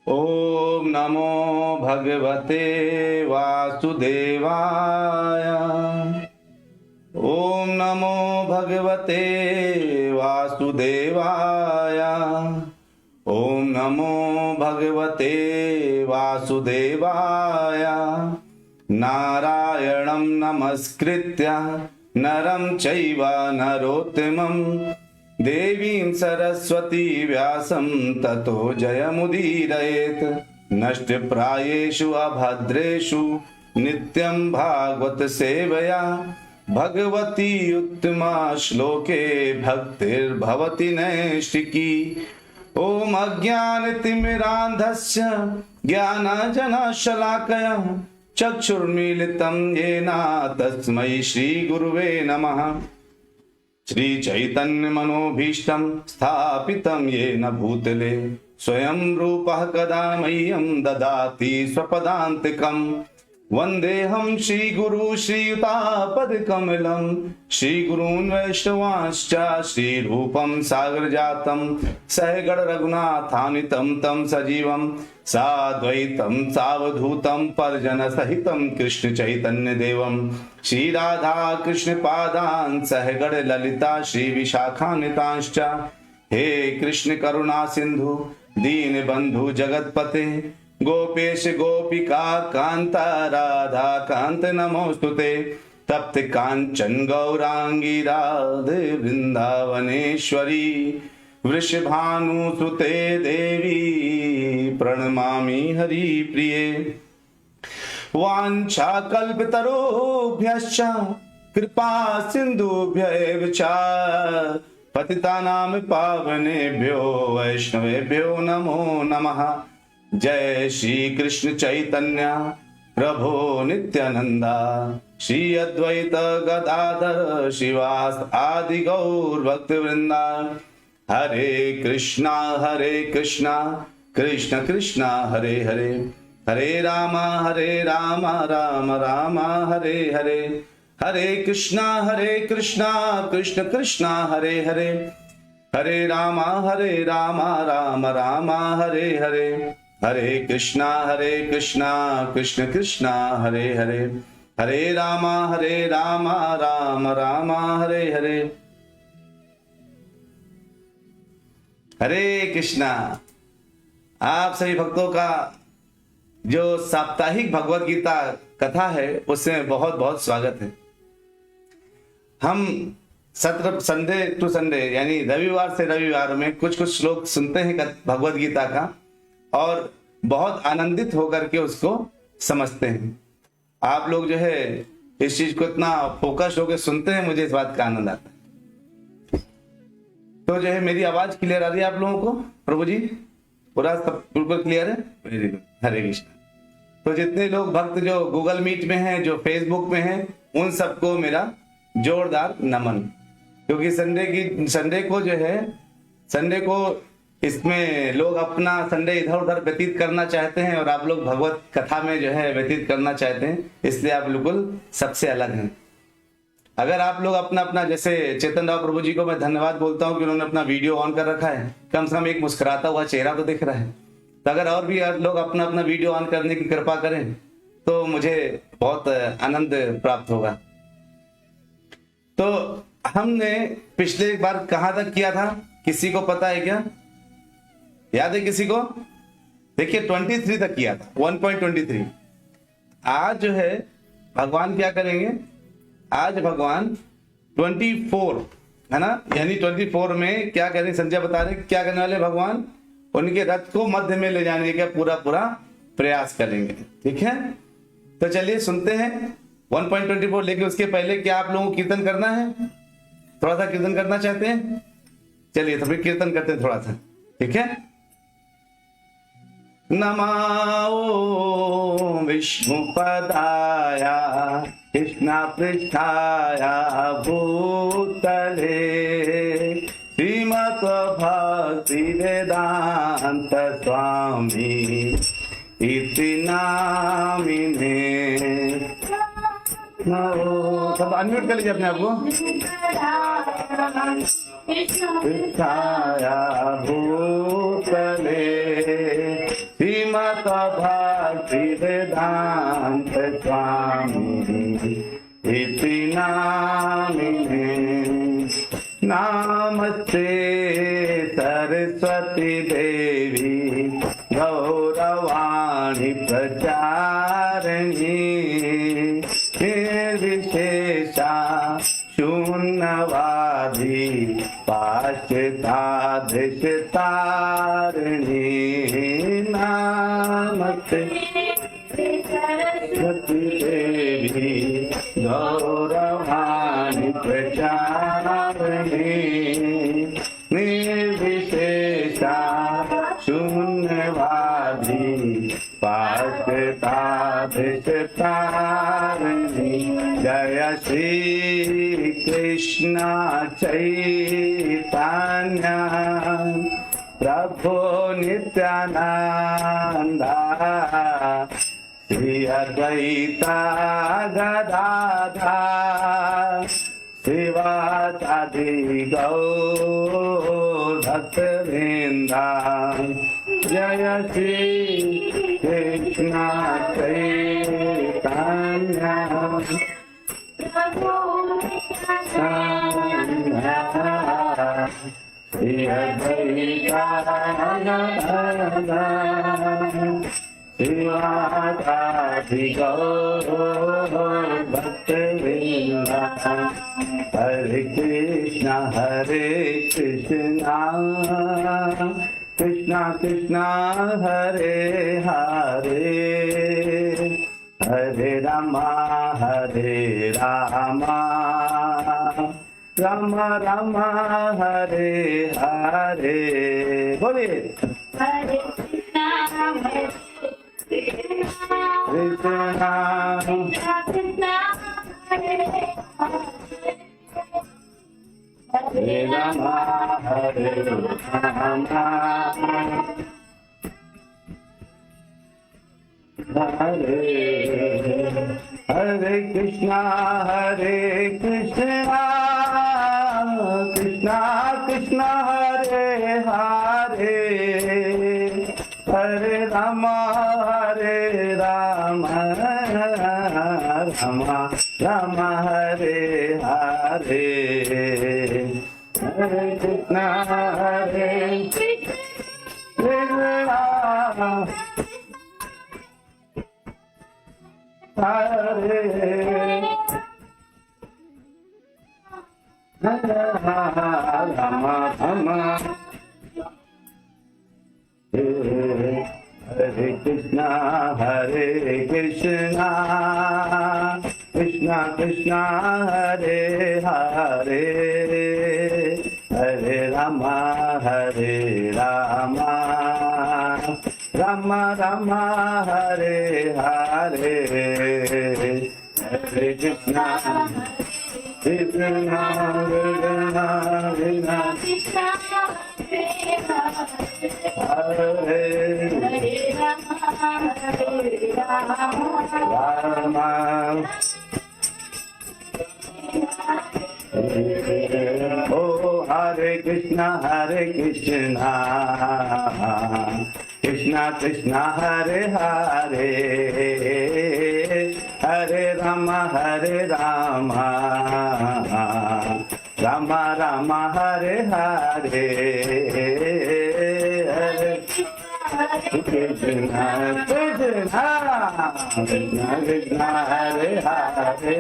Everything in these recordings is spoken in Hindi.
ओम नमो भगवते वासुदेवाय। ओम नमो भगवते वासुदेवाय। ओम नमो भगवते वासुदेवाय। नारायणं नमस्कृत्य नरं चैव नरोत्तमं देवीं सरस्वती व्यासं ततो जयमुदीरयेत्। नष्टप्रायेषु अभद्रेषु नित्यं भागवत सेवया भगवती उत्तमा श्लोके भक्तिर्भवति नैष्टिकी। ओम अज्ञानतिमिरान्धस्य ज्ञानाञ्जनशलाकया चक्षुर्मीलितं येन तस्मै श्रीगुरुवे नमः। श्रीचैतन्यमनोभीष्टं स्थापितं येन भूतले स्वयं रूपः कदा मह्यं ददाति स्वपदान्तिकम्। वन्देऽहं श्रीगुरु श्रीयुतापदकमलं श्रीगुरून् वैष्णवांश्च श्रीरूपं सागरजातं सहगण रघुनाथान्वितं तं सजीवं साद्वैतं सावधूतं परिजनसहितं कृष्ण चैतन्य देवं श्रीराधा कृष्ण पादान् सहगण ललिता श्रीविशाखान्वितांश्च। हे कृष्ण करुणा सिंधु दीनबंधु जगतपते गोपेश गोपिका कांत राधा कांत नमोस्तुते। तप्त कांचन गौरांगी राधे वृंदावनेश्वरी वृषभानुसुते देवी प्रणमामि हरिप्रिये। वाञ्छाकल्पतरुभ्यश्च कृपा सिन्धुभ्यैव च पतितानां पावनेभ्यो वैष्णवेभ्यो नमो नमः। जय श्री कृष्ण चैतन्य प्रभो नित्यानंदा श्री अद्वैत गदाधर शिवास आदि गौर भक्त वृंदा। हरे कृष्णा कृष्ण कृष्णा हरे हरे हरे राम राम राम हरे हरे। हरे कृष्णा कृष्ण कृष्णा हरे हरे हरे राम राम राम हरे हरे। हरे कृष्णा कृष्ण कृष्णा हरे हरे हरे राम राम राम हरे हरे। हरे कृष्णा। आप सभी भक्तों का जो साप्ताहिक भगवत गीता कथा है उसमें बहुत बहुत स्वागत है। हम सत्र संडे टू संडे यानी रविवार से रविवार में कुछ कुछ श्लोक सुनते हैं भगवत गीता का और बहुत आनंदित होकर के उसको समझते हैं। आप लोग जो है इस चीज को इतना फोकस होकर सुनते हैं, मुझे इस बात का आनंद आता है। तो जो है मेरी आवाज क्लियर आ रही है आप लोगों को? प्रभु जी पूरा सब बिल्कुल क्लियर है? Very good. हरे कृष्ण। तो जितने लोग भक्त जो गूगल मीट में हैं, जो फेसबुक में हैं, उन सबको मेरा जोरदार नमन। क्योंकि संडे को जो है संडे को इसमें लोग अपना संडे इधर उधर व्यतीत करना चाहते हैं और आप लोग भगवत कथा में जो है व्यतीत करना चाहते हैं, इसलिए आप बिल्कुल सबसे अलग हैं। अगर आप लोग अपना अपना, जैसे चेतन राव प्रभु जी को मैं धन्यवाद बोलता हूं कि उन्होंने अपना वीडियो ऑन कर रखा है, कम से कम एक मुस्कुराता हुआ चेहरा तो दिख रहा है। तो अगर और भी लोग अपना अपना वीडियो ऑन करने की कृपा करें तो मुझे बहुत आनंद प्राप्त होगा। तो हमने पिछले बार कहां तक किया था, किसी को पता है क्या? याद है किसी को? देखिए 23 तक किया था, 1.23। आज जो है भगवान क्या करेंगे? आज भगवान 24 है ना, यानी 24 में क्या करेंगे? संजय बता रहे क्या करने वाले भगवान? उनके रथ को मध्य में ले जाने का पूरा प्रयास करेंगे। ठीक है, तो चलिए सुनते हैं 1.24। लेकिन उसके पहले क्या आप लोगों को कीर्तन करना है? थोड़ा सा कीर्तन करना चाहते हैं? चलिए तो फिर कीर्तन करते हैं थोड़ा सा। ठीक है। नमो विष्णुपदाय कृष्ण पृष्ठाय भूतले श्रीमद् भक्ति वेदांत स्वामी इति नामिने। सब अनम्यूट कर लीजिए अपने आप को। भूतले वेदांत स्वामी इति नामिने। नमस्ते सरस्वती देवी गौरवाणी प्रचारिणी निर्विशेषा शून्यवादी पाश्चात्य नमस्ते सरस्वती देवी गौरवाणी प्रचारिणी निर्विशेषा शून्यवादी पाश्चात्य जय श्री कृष्ण चैतन्य प्रभु नित्यानंद श्री अद्वैता गदाधर शिवासादि गौर भक्तवृंदा। जय श्री कृष्ण चैतन्य प्रभु नित्यानंद श्री अद्वैता गदाधर शिवासादि गौर भक्तवृंदा। हरे कृष्णा कृष्णा कृष्णा हरे हरे हरे रामा राम राम हरे हरे। बोलिए हरे कृष्णा कृष्णा कृष्णा हरे राम हरे राम हरे कृष्णा कृष्णा कृष्णा हरे हरे हरे राम राम राम हरे हरे हरे कृष्णा कृष्णा हरे राम हरे कृष्णा कृष्णा कृष्णा हरे हरे हरे राम राम राम हरे हरे हरे कृष्णा कृष्णा कृष्णा हरे राम ओ हरे कृष्णा कृष्णा कृष्णा हरे हरे हरे राम राम राम हरे हरे हरे कृष्णा कृष्णा कृष्णा कृष्णा हरे हरे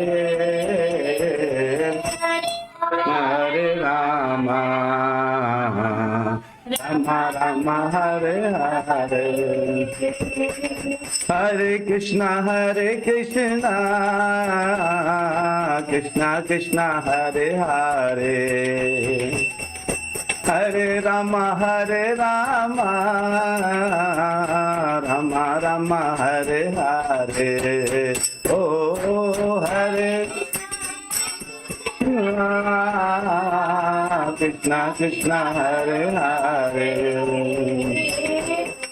हरे राम राम हरे हरे हरे कृष्णा कृष्णा कृष्णा हरे हरे हरे राम राम राम हरे हरे ओ हरे कृष्णा कृष्णा हरे हरे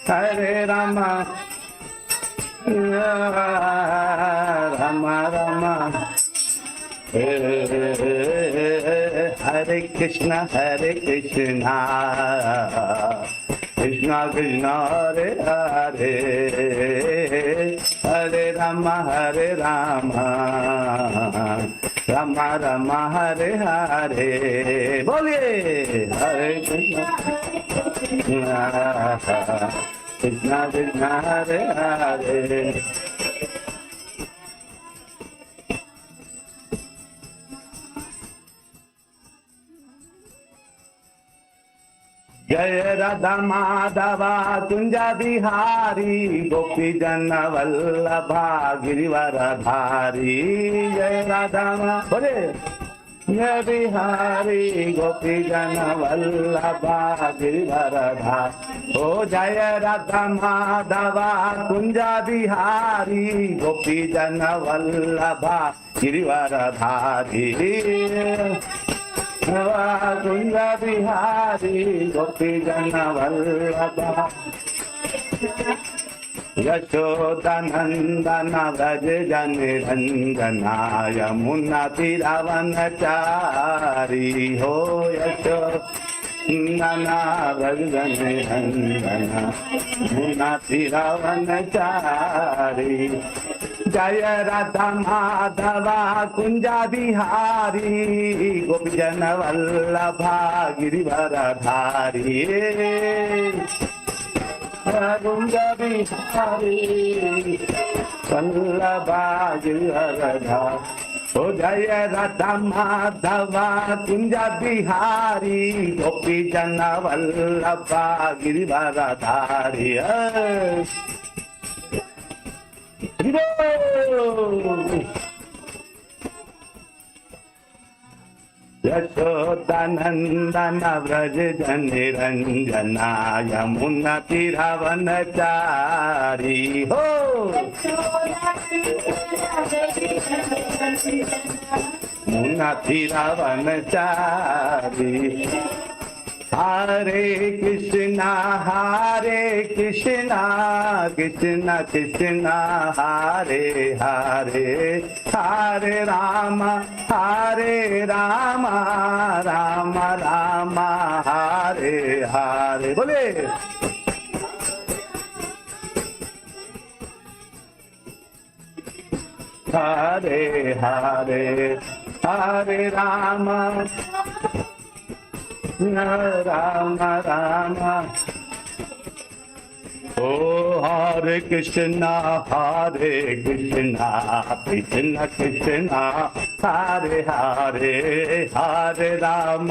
हरे राम राम हरे कृष्णा कृष्णा कृष्णा हरे हरे हरे राम हरे राम, राम राम हरे हरे। बोलिए हरे कृष्ण कृष्ण कृष्ण हरे हरे। जय राधा माधवा कुंजा बिहारी, गोपी जन वल्लभा गिरिवर धारी। जय राधा बोले जय बिहारी, गोपी जन वल्लभा गिरिवर धारी। ओ जय राधा माधवा कुंजा बिहारी, गोपी जन वल्लभा गिरिवर धारी। कुंज बिहारी गोपी जन वल्लभा, यशोदनंदन व्रज जन रंजना, यमुना तीरावनचारी। हो यशोदना व्रज जन रंजना, यमुना तीरावनचारी। जय राधा माधवा कुंजा बिहारी, गोपी जन वल्लभा गिरिवर धारी। कुंजा बिहारी वल्लभा गिरिवर धारी। ओ जय राधा माधवा कुंजा बिहारी, गोपी जन वल्लभा गिरिवर धारी। यशोदानंदन व्रज जन रंजना, यमुना तीरावनचारी। हो यमुना तीरावनचारी। हरे कृष्णा कृष्णा कृष्णा हरे हरे, हरे राम राम राम हरे हरे। बोले हरे हरे, हरे राम राम राम। ओ हरे कृष्णा कृष्णा कृष्णा हरे हरे, हरे राम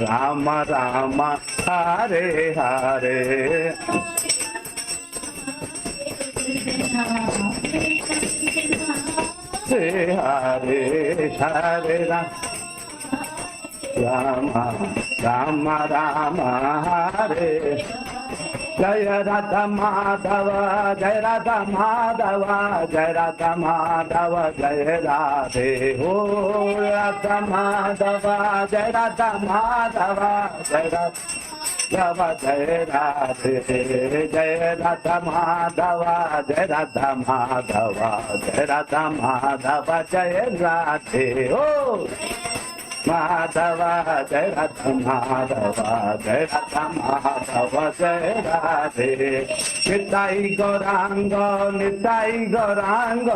राम राम हरे हरे। हरे हरे राम राम राम हरे। जय राधा माधव जय राधा माधव, जय राधा माधव जय राधे। हो राधा माधव जय राधा माधव, जय राधा जय राधे। जय राधा माधव जय राधा माधव, जय राधा माधव जय राधे। हो माधव जय राधा माधव, जय राधा माधव जय राधे। निताई गौरांग निताई गौरांग,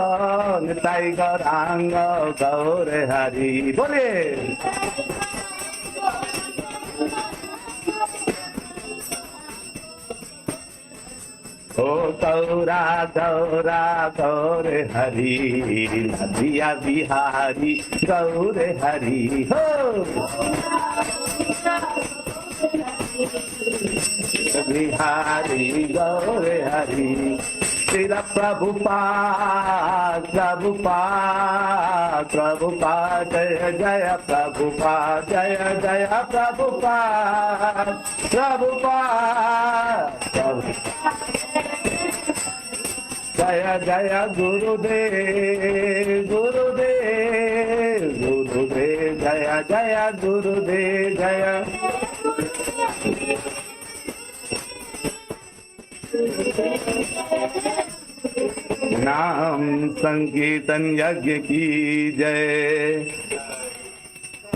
निताई गौरांग गौर हरि। बोले ओ गौरा गौरा गौर हरि, नदिया बिहारी गौर हरि। हो बिहारी गौर हरि। श्री प्रभुपाद प्रभुपाद जय जय प्रभुपाद, जय जय प्रभुपाद प्रभुपाद। जय जय गुरुदेव गुरुदेव गुरुदेव, जय जय गुरुदेव जय। नाम संकीर्तन यज्ञ की जय।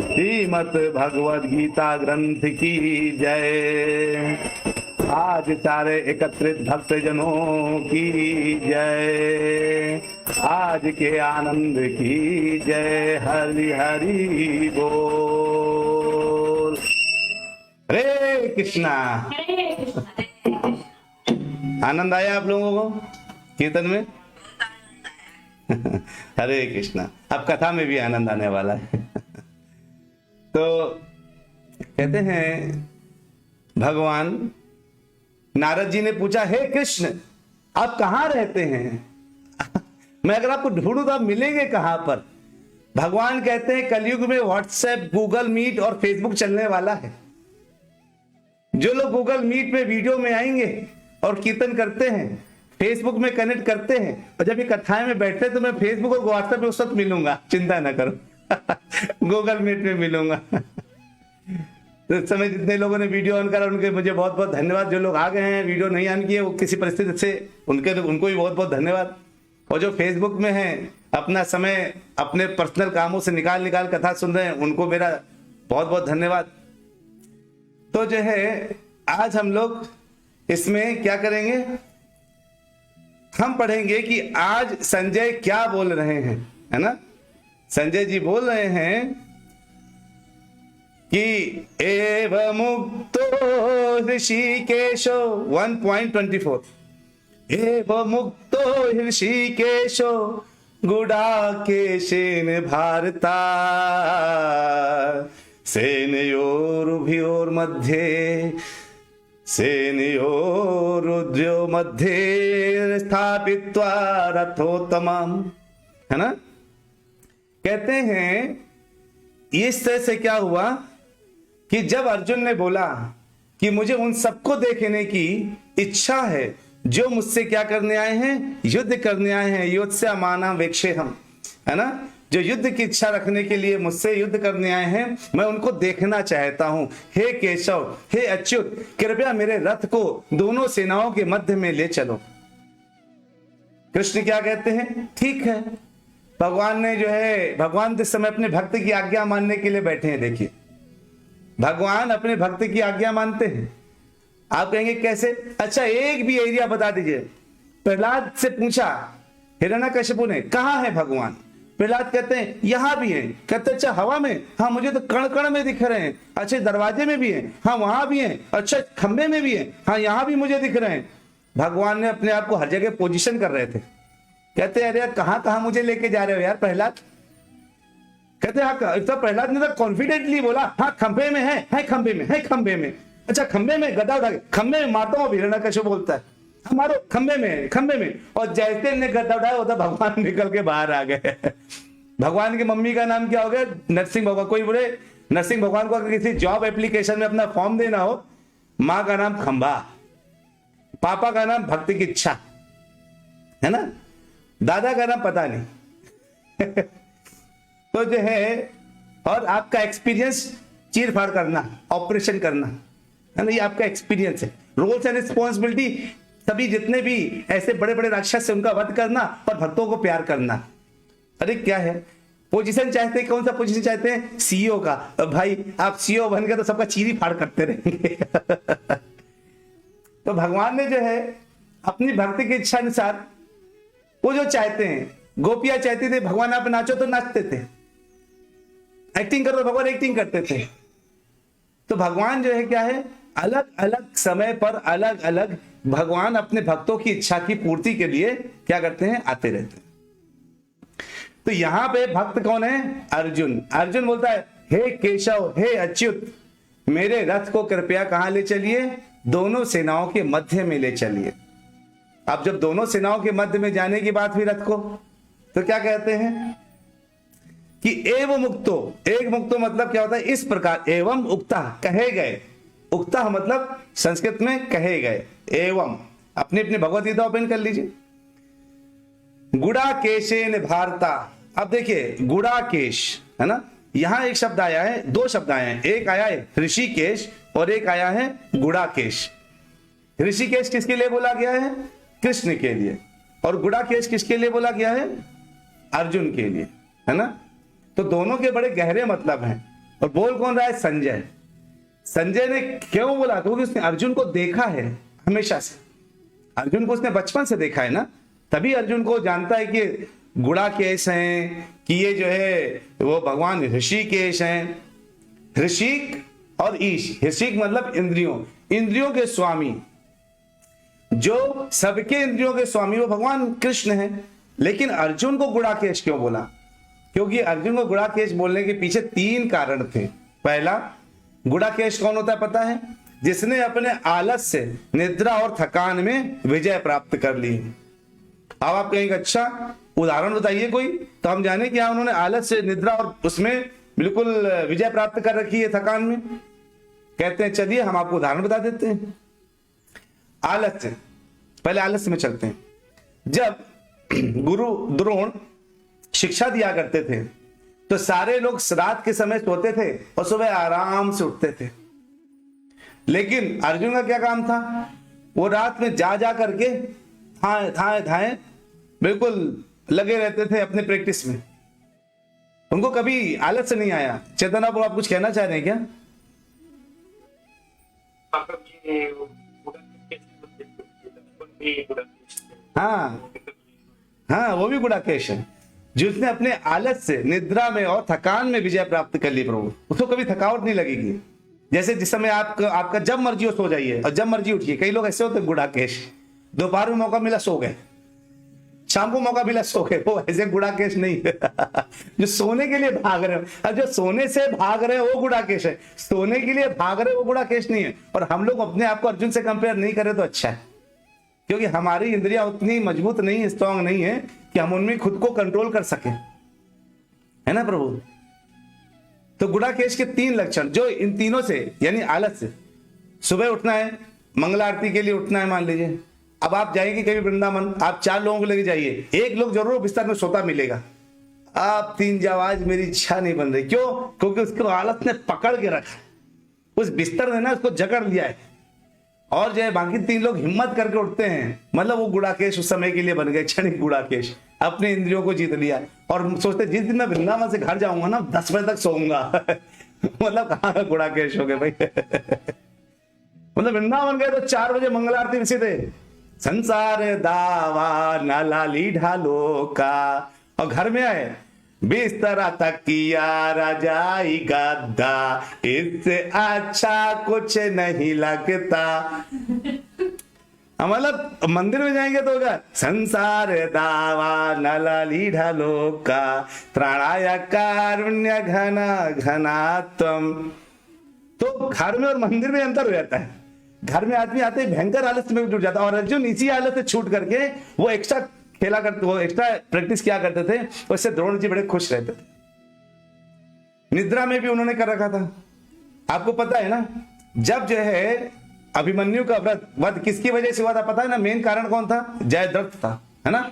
श्रीमद् भगवद गीता ग्रंथ की जय। आज सारे एकत्रित भक्त जनों की जय, आज के आनंद की जय। हरि हरि बोल। हरे कृष्णा। आनंद आया आप लोगों को कीर्तन में? हरे कृष्णा। अब कथा में भी आनंद आने वाला है। तो कहते हैं भगवान, नारद जी ने पूछा, हे कृष्ण आप कहां रहते हैं? मैं अगर आपको ढूंढूं तो आप मिलेंगे कहां पर? भगवान कहते हैं कलयुग में व्हाट्सएप, गूगल मीट और फेसबुक चलने वाला है। जो लोग गूगल मीट में वीडियो में आएंगे और कीर्तन करते हैं, फेसबुक में कनेक्ट करते हैं, और जब ये कथाएं में बैठते तो मैं फेसबुक और व्हाट्सएप पे उस वक्त मिलूंगा, चिंता ना करो। गूगल मीट में मिलूंगा। तो इस समय जितने लोगों ने वीडियो ऑन करा उनके मुझे बहुत बहुत धन्यवाद। जो लोग आ गए हैं वीडियो नहीं ऑन किए वो किसी परिस्थिति से, उनको भी बहुत बहुत धन्यवाद। और जो फेसबुक में हैं अपना समय अपने पर्सनल कामों से निकाल कथा सुन रहे हैं, उनको मेरा बहुत बहुत धन्यवाद। तो जो है आज हम लोग इसमें क्या करेंगे, हम पढ़ेंगे कि आज संजय क्या बोल रहे हैं, है ना। संजय जी बोल रहे हैं कि एव मुक्तो ऋषिकेशो 1.24 एव मुक्तो ऋषिकेशो गुडाकेशेन भारता सेनयोरुभयोर मध्ये सेनयोरुद्यो मध्ये स्थापित्वा रथोत्तमम्, है ना। कहते हैं इस तरह से क्या हुआ कि जब अर्जुन ने बोला कि मुझे उन सबको देखने की इच्छा है जो मुझसे क्या करने आए हैं, युद्ध करने आए हैं, युद्ध से अमाना वेक्षे हम, है ना, जो युद्ध की इच्छा रखने के लिए मुझसे युद्ध करने आए हैं, मैं उनको देखना चाहता हूं। हे केशव, हे अच्युत, कृपया मेरे रथ को दोनों सेनाओं के मध्य में ले चलो। कृष्ण क्या कहते हैं, ठीक है। भगवान ने जो है, भगवान इस समय अपने भक्त की आज्ञा मानने के लिए बैठे हैं। देखिए भगवान अपने भक्त की आज्ञा मानते हैं। आप कहेंगे कैसे? अच्छा एक भी एरिया बता दीजिए। प्रहलाद से पूछा हिरण्यकशिपु ने, कहां है भगवान? प्रहलाद कहते हैं यहां भी हैं। कहते अच्छा हवा में? हाँ मुझे तो कण कण में दिख रहे हैं। अच्छा दरवाजे में भी हैं? हाँ वहां भी हैं। अच्छा खंबे में भी हैं? हाँ यहां भी मुझे दिख रहे हैं। भगवान ने अपने आप को हर जगह पोजीशन कर रहे थे। कहते अरे यार कहां कहां मुझे लेके जा रहे हो यार प्रहलाद? कहते हाँ, इतना प्रहलाद ने तो कॉन्फिडेंटली बोला, हाँ खंबे में है खंबे में, है खंबे में। अच्छा खंबे में? गदा उठा के खंबे में मारता हूँ। हिरण्यकशिपु बोलता है हमारो खंबे में, खंबे में। और जैसे ने गदा उठाया होता भगवान निकल के बाहर आ गए। भगवान की मम्मी का नाम क्या हो गया? नरसिंह भगवान। कोई बोले नरसिंह भगवान को अगर किसी जॉब एप्लीकेशन में अपना फॉर्म देना हो, माँ का नाम खंबा, पापा का नाम भक्ति की इच्छा, है ना, दादा का नाम पता नहीं। तो जो है, और आपका एक्सपीरियंस चीर फाड़ करना, ऑपरेशन करना, है ना, ये आपका एक्सपीरियंस है। रोल्स एंड रिस्पॉन्सिबिलिटी, सभी जितने भी ऐसे बड़े बड़े राक्षस से उनका वध करना और भक्तों को प्यार करना। अरे क्या है पोजीशन चाहते हैं? कौन सा पोजीशन चाहते हैं? सीईओ का। भाई आप सीईओ बन गए तो सबका चीरी फाड़ करते रहेंगे। तो भगवान ने जो है अपनी भक्ति की इच्छा अनुसार वो जो चाहते हैं, गोपियां चाहती थी भगवान आप नाचो तो नाचते थे, एक्टिंग करो तो भगवान एक्टिंग करते थे। तो भगवान जो है क्या है, अलग अलग समय पर अलग अलग भगवान अपने भक्तों की इच्छा की पूर्ति के लिए क्या करते हैं, आते रहते हैं। तो यहां पे भक्त कौन है? अर्जुन। अर्जुन बोलता है हे केशव, हे अच्युत, मेरे रथ को कृपया कहां ले चलिए? दोनों सेनाओं के मध्य में ले चलिए। अब जब दोनों सेनाओं के मध्य में जाने की बात हुई रथ को, तो क्या कहते हैं कि एव मुक्तो, एक मुक्तो मतलब क्या होता है? इस प्रकार, एवं उक्ता, कहे गए। उक्ता मतलब संस्कृत में कहे गए। एवं अपनी अपनी भगवत गीता ओपन कर लीजिए। गुड़ाकेशेन भारता। अब देखिए गुड़ाकेश, है ना, यहां एक शब्द आया है, दो शब्द आए हैं, एक आया है ऋषिकेश और एक आया है गुड़ाकेश। ऋषिकेश किसके लिए बोला गया है? कृष्ण के लिए। और गुड़ाकेश किसके लिए बोला गया है? अर्जुन के लिए, है ना। तो दोनों के बड़े गहरे मतलब हैं। और बोल कौन रहा है? संजय। संजय ने क्यों बोला, क्योंकि उसने अर्जुन को देखा है हमेशा से, अर्जुन को उसने बचपन से देखा है ना, तभी अर्जुन को जानता है कि गुड़ाकेश हैं, कि ये जो है वो भगवान ऋषिकेश हैं। ऋषिक और ईश, ऋषिक मतलब इंद्रियों के स्वामी, जो सबके इंद्रियों के स्वामी वो भगवान कृष्ण हैं। लेकिन अर्जुन को गुड़ाकेश क्यों बोला? क्योंकि अर्जुन को गुड़ाकेश बोलने के पीछे 3 कारण थे। पहला, गुड़ाकेश कौन होता है पता है? जिसने अपने आलस से, निद्रा और थकान में विजय प्राप्त कर ली। अब आप कहेंगे अच्छा उदाहरण बताइए कोई, तो हम जाने कि हाँ उन्होंने आलस से, निद्रा और उसमें बिल्कुल विजय प्राप्त कर रखी है थकान में। कहते हैं चलिए हम आपको उदाहरण बता देते हैं। आलस्य, पहले आलस्य में चलते हैं। जब गुरु द्रोण शिक्षा दिया करते थे तो सारे लोग रात के समय सोते थे और सुबह आराम से उठते थे। लेकिन अर्जुन का क्या काम था? वो रात में जा जा करके थाए बिल्कुल लगे रहते थे अपने प्रैक्टिस में। उनको कभी आलस्य नहीं आया। चेतन आप कुछ कहना चाह रहे हैं क्या? हाँ, वो भी गुड़ाकेश है, जिसने अपने आलस से, निद्रा में और थकान में विजय प्राप्त कर ली प्रभु। उसको कभी थकावट नहीं लगेगी। जैसे जिस समय आपका जब मर्जी हो सो जाइए और जब मर्जी उठिए। कई लोग ऐसे होते गुड़ाकेश, दोपहर में मौका मिला सो गए, शाम को मौका मिला सो गए। वो ऐसे गुड़ाकेश नहीं जो सोने के लिए भाग रहे हो, जो सोने से भाग रहे हो वो गुड़ाकेश है। सोने के लिए भाग रहे वो गुड़ाकेश नहीं है। और हम लोग अपने आप को अर्जुन से कंपेयर नहीं करें तो अच्छा है, क्योंकि हमारी इंद्रियां उतनी मजबूत नहीं, स्ट्रांग नहीं है कि हम उनमें खुद को कंट्रोल कर सकें, है ना प्रभु। तो गुड़ाकेश के 3 लक्षण, जो इन तीनों से, यानी आलस्य, सुबह उठना है, मंगला आरती के लिए उठना है। मान लीजिए अब आप जाएंगे कभी वृंदावन, आप 4 लोगों को लेके जाइए, एक लोग जरूर बिस्तर में सोता मिलेगा। आप 3 जाओ, आज मेरी इच्छा नहीं बन रही। क्यों? क्योंकि उसको आलस ने पकड़ के रखा है, उस बिस्तर ने ना उसको जकड़ लिया है। और जो है बाकी 3 लोग हिम्मत करके उठते हैं, मतलब वो गुड़ाकेश उस समय के लिए बन गए, क्षणिक गुड़ाकेश। अपने इंद्रियों को जीत लिया और सोचते जिस दिन मैं वृंदावन से घर जाऊंगा ना 10 बजे तक सोऊंगा। मतलब कहाँ का गुड़ाकेश हो गए भाई। मतलब वृंदावन गए तो 4 बजे मंगल आरती में सीधे संसार दावा न लाली ढालो का, और घर में आए बिस्तरा तकिया रजाई गद्दा, इससे अच्छा कुछ नहीं लगता। मतलब मंदिर में जाएंगे तो होगा संसार दावा न लाली ढालो का, त्राणाय कारुण्य घना घना तुम। तो घर में और मंदिर में अंतर हो जाता है। घर में आदमी आते ही भयंकर आलस में जुट जाता है, और अर्जुन इसी आलस से छूट करके वो एक्स्ट्रा खेला करते, वो एक्स्ट्रा प्रैक्टिस किया करते थे, उससे द्रोण जी बड़े खुश रहते थे। निद्रा में भी उन्होंने कर रखा था। आपको पता है ना, जब जो है अभिमन्यु का वध किसकी वजह से हुआ था पता है ना? मेन कारण कौन था? जयद्रथ था, है ना।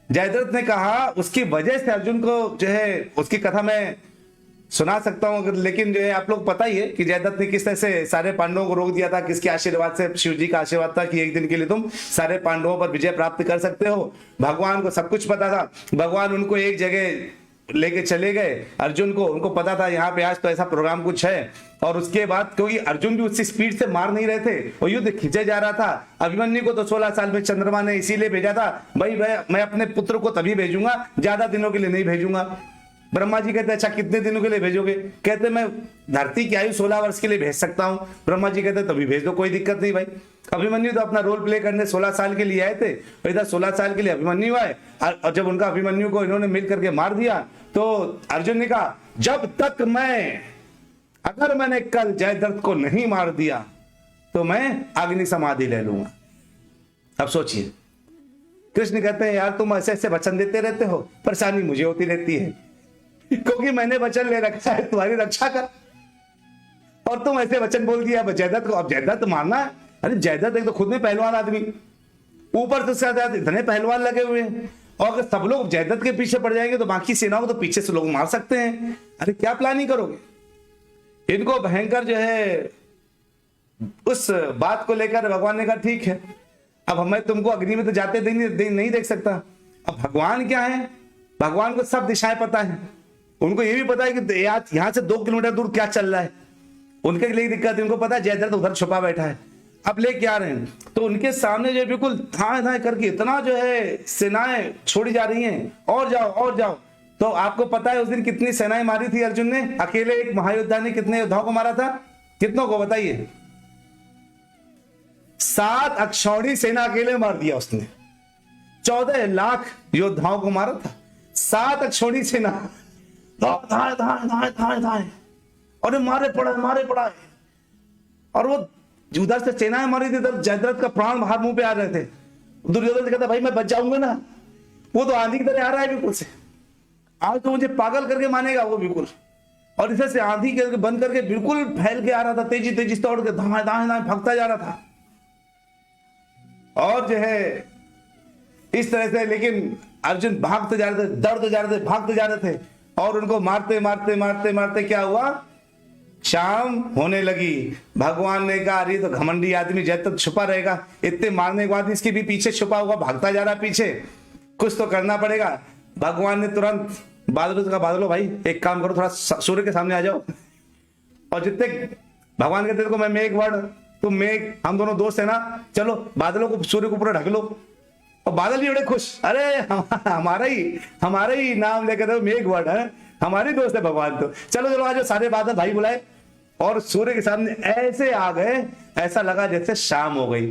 जयद्रथ ने कहा, उसकी वजह से अर्जुन को जो है, उसकी कथा मैं सुना सकता हूं, लेकिन जो है आप लोग पता ही है कि जयद्रथ ने किस तरह से सारे पांडवों को रोक दिया था। किसके आशीर्वाद से? शिव जी का आशीर्वाद था कि एक दिन के लिए तुम सारे पांडवों पर विजय प्राप्त कर सकते हो। भगवान को सब कुछ पता था। भगवान उनको एक जगह लेके चले गए, अर्जुन को, उनको पता था यहाँ पे आज तो ऐसा प्रोग्राम कुछ है। और उसके बाद क्योंकि अर्जुन भी उसी स्पीड से मार नहीं रहे थे, वो युद्ध खींचे जा रहा था। अभिमन्यु को तो 16 साल में चंद्रमा ने इसीलिए भेजा था, भाई मैं अपने पुत्र को तभी भेजूंगा, ज्यादा दिनों के लिए नहीं भेजूंगा। ब्रह्मा जी कहते अच्छा कितने दिनों के लिए भेजोगे? कहते मैं धरती की आयु 16 वर्ष के लिए भेज सकता हूं। ब्रह्मा जी कहते तभी भेज दो, कोई दिक्कत नहीं भाई। अभिमन्यु तो अपना रोल प्ले करने 16 साल के लिए आए थे, इधर 16 साल के लिए अभिमन्यु आए, और जब उनका अभिमन्यु को इन्होंने मिल करके मार दिया तो अर्जुन ने कहा, जब तक अगर मैंने कल जयद्रथ को नहीं मार दिया तो मैं अग्नि समाधि ले लूंगा। अब सोचिए, कृष्ण कहते हैं यार तुम ऐसे ऐसे वचन देते रहते हो, परेशानी मुझे होती रहती है, क्योंकि मैंने वचन ले रखा है तुम्हारी रक्षा कर, और तुम ऐसे वचन बोल दिया जयद्रथ को। अब जयद्रथ मारना है? अरे जयद्रथ एक तो खुद में पहलवान आदमी, ऊपर से उसके साथ इतने पहलवान लगे हुए हैं, और अगर सब लोग जयद्रथ के पीछे पड़ जाएंगे तो बाकी सेनाओं को तो पीछे से लोग मार सकते हैं। अरे क्या प्लानिंग करोगे? इनको भयंकर जो है उस बात को लेकर भगवान ने कहा ठीक है, अब मैं तुमको अग्नि में तो जाते नहीं देख सकता। अब भगवान क्या है? भगवान को सब दिशाएं पता है। उनको ये भी पता है कि यहां से 2 किलोमीटर दूर क्या चल रहा है। उनके लिए दिक्कत है, उनको पता है जयद्रथ उधर छुपा बैठा है, अब ले क्या रहे हैं, तो उनके सामने जो बिल्कुल धाए धाए करके इतना जो है सेनाएं छोड़ी जा रही हैं, और जाओ और जाओ। तो आपको पता है उस दिन कितनी सेनाएं मारी थी अर्जुन ने, अकेले एक महायोद्धा ने कितने योद्धाओं को मारा था, कितनों को बताइए? 7 अक्षौणी सेना अकेले मार दिया उसने, 14 लाख योद्धाओं को मारा था, 7 अक्षौणी सेना, धाए धाए धाए धाए धाए, और मारे पड़ा है। और वो उधर से सेनाएं मारी थी, इधर जयद्रथ का प्राण बाहर मुंह पे आ रहे थे। दुर्योधन से कहता भाई मैं बच जाऊंगा ना, वो तो आंधी की तरह आ रहा है बिल्कुल से, आज तो मुझे पागल करके मानेगा वो बिल्कुल। और इधर से आंधी करके बंद करके बिल्कुल फैल के आ रहा था, तेजी तेजी से दौड़ के धाए धाए धाए भागता जा रहा था। और जो है इस तरह से, लेकिन अर्जुन भागते जा रहे थे, दौड़ते जा रहे थे, भागते जा रहे थे, और उनको मारते मारते मारते मारते क्या हुआ, शाम होने लगी। भगवान ने कहा अरे तो घमंडी आदमी जयद्रथ छुपा रहेगा, इतने मारने के बाद इसके भी पीछे छुपा हुआ भागता जा रहा पीछे, कुछ तो करना पड़ेगा। भगवान ने तुरंत बादलों से कहा बादलों भाई एक काम करो, थोड़ा सूर्य के सामने आ जाओ, और जितने भगवान कहते देखो मैं मेघ वर्ण तुम मेघ, हम दोनों दोस्त है ना, चलो बादलों को सूर्य को पूरा ढक लो। और बादल भी बड़े खुश, अरे हमारा ही नाम लेकर मेघ वर्ण है, हमारे दोस्त है भगवान, तो चलो चलो आज सारे बादल भाई बुलाए, और सूर्य के सामने ऐसे आ गए, ऐसा लगा जैसे शाम हो गई।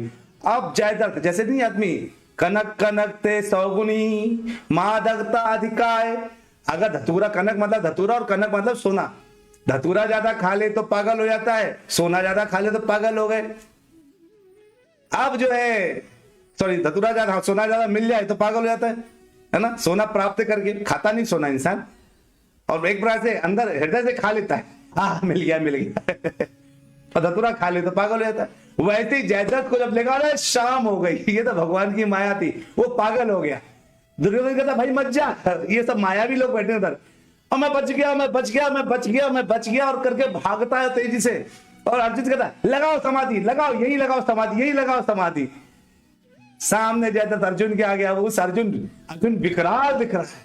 अब जयद्रथ जैसे नहीं आदमी, कनक कनक ते सौगुनी मादकता अधिकाय, अगर धतूरा, कनक मतलब धतूरा और कनक मतलब सोना, धतूरा ज्यादा खा ले तो पागल हो जाता है, सोना ज्यादा खा ले तो पागल हो गए। अब जो है सॉरी धतूरा ज्यादा, सोना ज्यादा मिल जाए तो पागल हो जाता है ना, सोना प्राप्त करके, खाता नहीं सोना इंसान, और एक बार से अंदर हृदय से खा लेता है, हाँ मिल गया और धतूरा खा ले तो पागल हो जाता है। वैसे ही जयद्रथ को जब लगा रहा शाम हो गई, ये तो भगवान की माया थी, वो पागल हो गया। दुर्योधन कहता भाई मत जा, ये सब मायावी लोग बैठे उधर, और मैं बच गया मैं बच गया मैं बच गया मैं बच गया, और करके भागता है तेजी से। और अर्जुन कहता लगाओ समाधि, लगाओ यही लगाओ समाधि, यही लगाओ समाधि। सामने जयद्रथ अर्जुन के आ गया, उस अर्जुन विकराल दिख रहा है,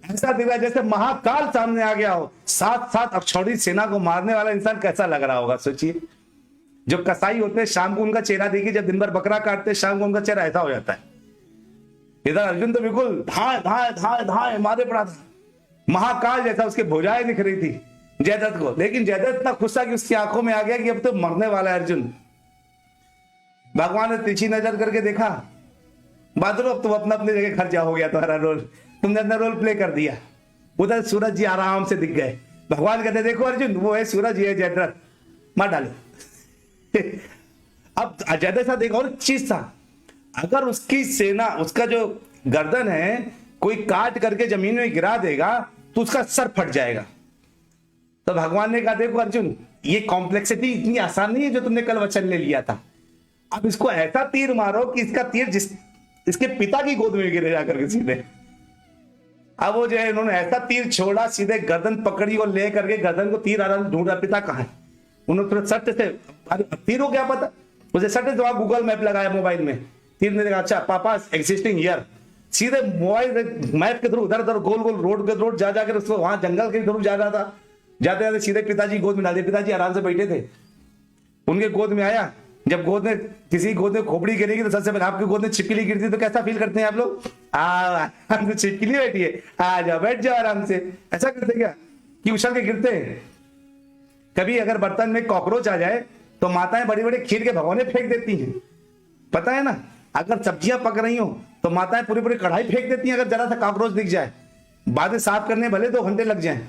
ऐसा दिख रहा है जैसे महाकाल सामने आ गया हो। 7 अक्षौणी सेना को मारने वाला इंसान कैसा लग रहा होगा सोचिए। जो कसाई होते हैं शाम को उनका चेहरा देखिए, जब दिन भर बकरा काटते हैं शाम को उनका चेहरा ऐसा हो जाता है। इधर अर्जुन तो बिल्कुल धाए धाए धाए धाए मारे पड़ा था, महाकाल जैसा उसके भुजाएं दिख रही थी जयद्रथ को। लेकिन जयद्रथ इतना खुश था कि उसकी आंखों में आ गया कि अब तो मरने वाला है अर्जुन। भगवान ने तिरछी नजर करके देखा, बादलों अब तुम अपना अपनी जगह खर्चा हो गया तुम्हारा रोल, तुमने अपना रोल प्ले कर दिया। उधर सूरज जी आराम से दिख गए। भगवान कहते देखो अर्जुन वो है सूरज, ये है जयद्रथ, मार डालो। अब जयद्रथ साथ एक और चीज था, अगर उसकी सेना, उसका जो गर्दन है कोई काट करके जमीन में गिरा देगा तो उसका सर फट जाएगा। तो भगवान ने कहा देखो अर्जुन ये कॉम्प्लेक्सिटी इतनी आसान नहीं है जो तुमने कल वचन ले लिया था, अब इसको ऐसा तीर मारो कि इसका तीर इसके पिता की गोद में गिरे जाकर के सीधे। अब वो जो है उन्होंने ऐसा तीर छोड़ा, सीधे गर्दन पकड़ी और ले करके गर्दन को तीर आ रहा, ढूंढ रहा पिता कहाँ है। उन्होंने तुरंत सट से, तीर को क्या पता, उसे सट से वहां गूगल मैप लगाया मोबाइल में, तीर ने देखा अच्छा पापा एग्जिस्टिंग हियर, सीधे मोबाइल मैप के थ्रू उधर उधर गोल गोल रोड के थ्रू जा जाकर उसको वहां जंगल के थ्रू जा रहा था। जाते जाते सीधे पिताजी गोद में डाल दिया। पिताजी आराम से बैठे थे, उनके गोद में आया। जब गोद में किसी गोद में खोपड़ी गिरेगी तो सबसे पहले आपकी गोद में छिपकली गिरती तो कैसा फील करते हैं आप लोग? तो छिपकली बैठी है, आ जाओ बैठ जाओ आराम से, ऐसा करते क्या कि उछल के गिरते हैं। कभी अगर बर्तन में कॉकरोच आ जाए तो माताएं बड़ी बड़ी खीर के भगोने फेंक देती हैं, पता है ना। अगर सब्जियां पक रही हो तो माताएं पूरी पूरी कढ़ाई फेंक देती हैं अगर जरा सा कॉकरोच दिख जाए, बाद में साफ करने भले 2 घंटे लग जाए।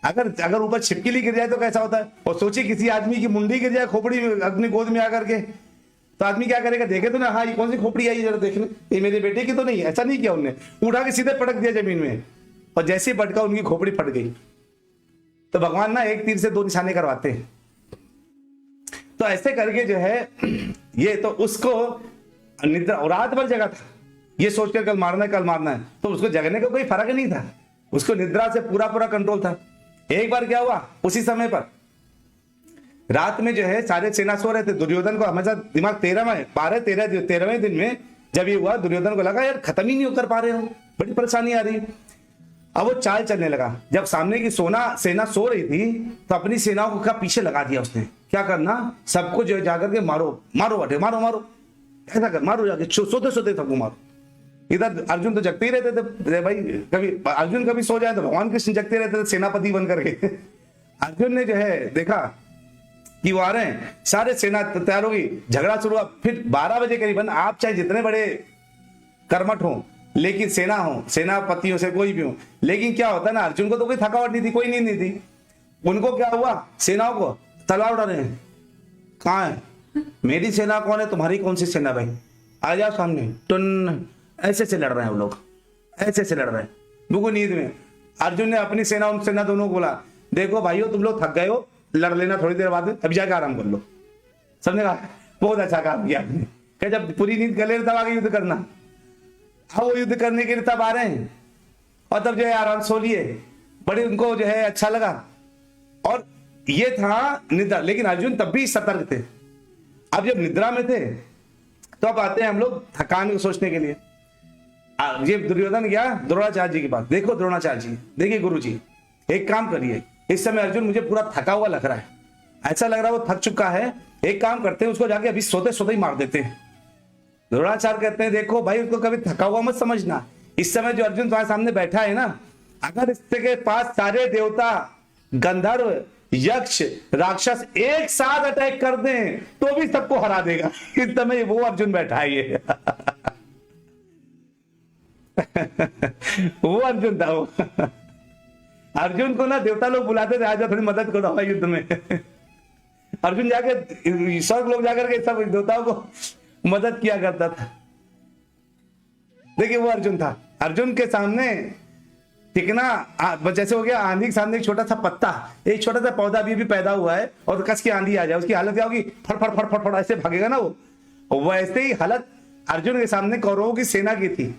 अगर ऊपर छिपकली गिर जाए तो कैसा होता है। और सोचिए किसी आदमी की मुंडी गिर जाए खोपड़ी अपनी गोद में आकर के, तो आदमी क्या करेगा, देखे तो ना हाँ ये कौन सी खोपड़ी आई जरा देखने, ये मेरे बेटे की तो नहीं। ऐसा नहीं किया उनने, उठा के सीधे पटक दिया जमीन में, और जैसे ही पटका उनकी खोपड़ी फट गई। तो भगवान ना एक तीर से 2 निशाने करवाते हैं। तो ऐसे करके जो है ये तो उसको निद्रा और रात भर जगा था, ये सोचकर कल मारना है, तो उसको जगने का कोई फर्क नहीं था, उसको निद्रा से पूरा पूरा कंट्रोल था। एक बार क्या हुआ, उसी समय पर रात में जो है सारे सेना सो रहे थे। दुर्योधन को हमेशा दिमाग 13वें दिन में जब ये हुआ, दुर्योधन को लगा यार खत्म ही नहीं कर पा रहे हो, बड़ी परेशानी आ रही। अब वो चाल चलने लगा। जब सामने की सेना सो रही थी तो अपनी सेनाओं को क्या पीछे लगा दिया उसने। क्या करना, सबको जो जाकर के मारो मारो बटे, मारो मारो, ऐसा कर, मारो जाके, सोते सोते सबको मारो। इधर अर्जुन तो जगते ही रहते थे भाई, कभी अर्जुन कभी सो जाए तो भगवान कृष्ण जगते रहते थे सेनापति बन करके। अर्जुन ने जो है देखा कि वो आ रहे हैं, सारे सेना तैयार होगी, झगड़ा शुरू हुआ। फिर 12 बजे करीबन, आप चाहे जितने बड़े कर्मठ हो, लेकिन सेना हो, सेनापतियों से कोई भी हो, लेकिन क्या होता है ना, अर्जुन को तो कोई थकावट नहीं थी, कोई नींद नहीं थी। उनको क्या हुआ, सेनाओं को तलवार उड़ा रहे हैं, कहाँ है मेरी सेना, कौन है तुम्हारी, कौन सी सेना भाई, आ जाओ सामने, टन, ऐसे से लड़ रहे हैं वो लोग, ऐसे से लड़ रहे हैं बिल्कुल नींद में। अर्जुन ने अपनी सेना उन सेना दोनों को बोला, देखो भाइयों तुम लोग थक गए हो, लड़ लेना थोड़ी देर बाद, अभी जाकर आराम कर लो। सबने कहा बहुत अच्छा काम किया आपने, क्या जब पूरी नींद कर ले तब आगे युद्ध करना। हाँ, वो युद्ध करने के लिए तब आ रहे हैं, और तब जो है आराम सो लिए, बड़े उनको जो है अच्छा लगा। और ये था निद्रा, लेकिन अर्जुन तब भी सतर्क थे। अब जब निद्रा में थे तो अब आते हैं हम लोग थकान को सोचने के लिए। ये दुर्योधन गया द्रोणाचार्य जी के पास, देखो द्रोणाचार्य जी, देखिए गुरु जी, एक काम करिए, इस समय अर्जुन मुझे पूरा थका हुआ लग रहा है, ऐसा लग रहा है वो थक चुका है, एक काम करते हैं उसको जाके अभी सोते सोते ही मार देते हैं। द्रोणाचार्य कहते हैं, देखो भाई उसको कभी थका हुआ मत समझना, इस समय जो अर्जुन तुम्हारे सामने बैठा है ना, अगर इसके पास सारे देवता, गंधर्व, यक्ष, राक्षस एक साथ अटैक कर दें तो भी सबको हरा देगा। इस समय वो अर्जुन बैठा है ये। वो अर्जुन था वो। अर्जुन को ना देवता लोग बुलाते थे, आजा थोड़ी मदद करो युद्ध में। अर्जुन जाके स्वर्ग लोग जाकर के सब देवताओं को मदद किया करता था। देखिए वो अर्जुन था, अर्जुन के सामने टिकना जैसे हो गया आंधी के सामने एक छोटा सा पत्ता, एक छोटा सा पौधा भी पैदा हुआ है और कस की आंधी आ जाए, उसकी हालत क्या होगी, फट फट फट फट फट ऐसे भागेगा ना वो। वैसे ही हालत अर्जुन के सामने कौरवों की सेना की थी।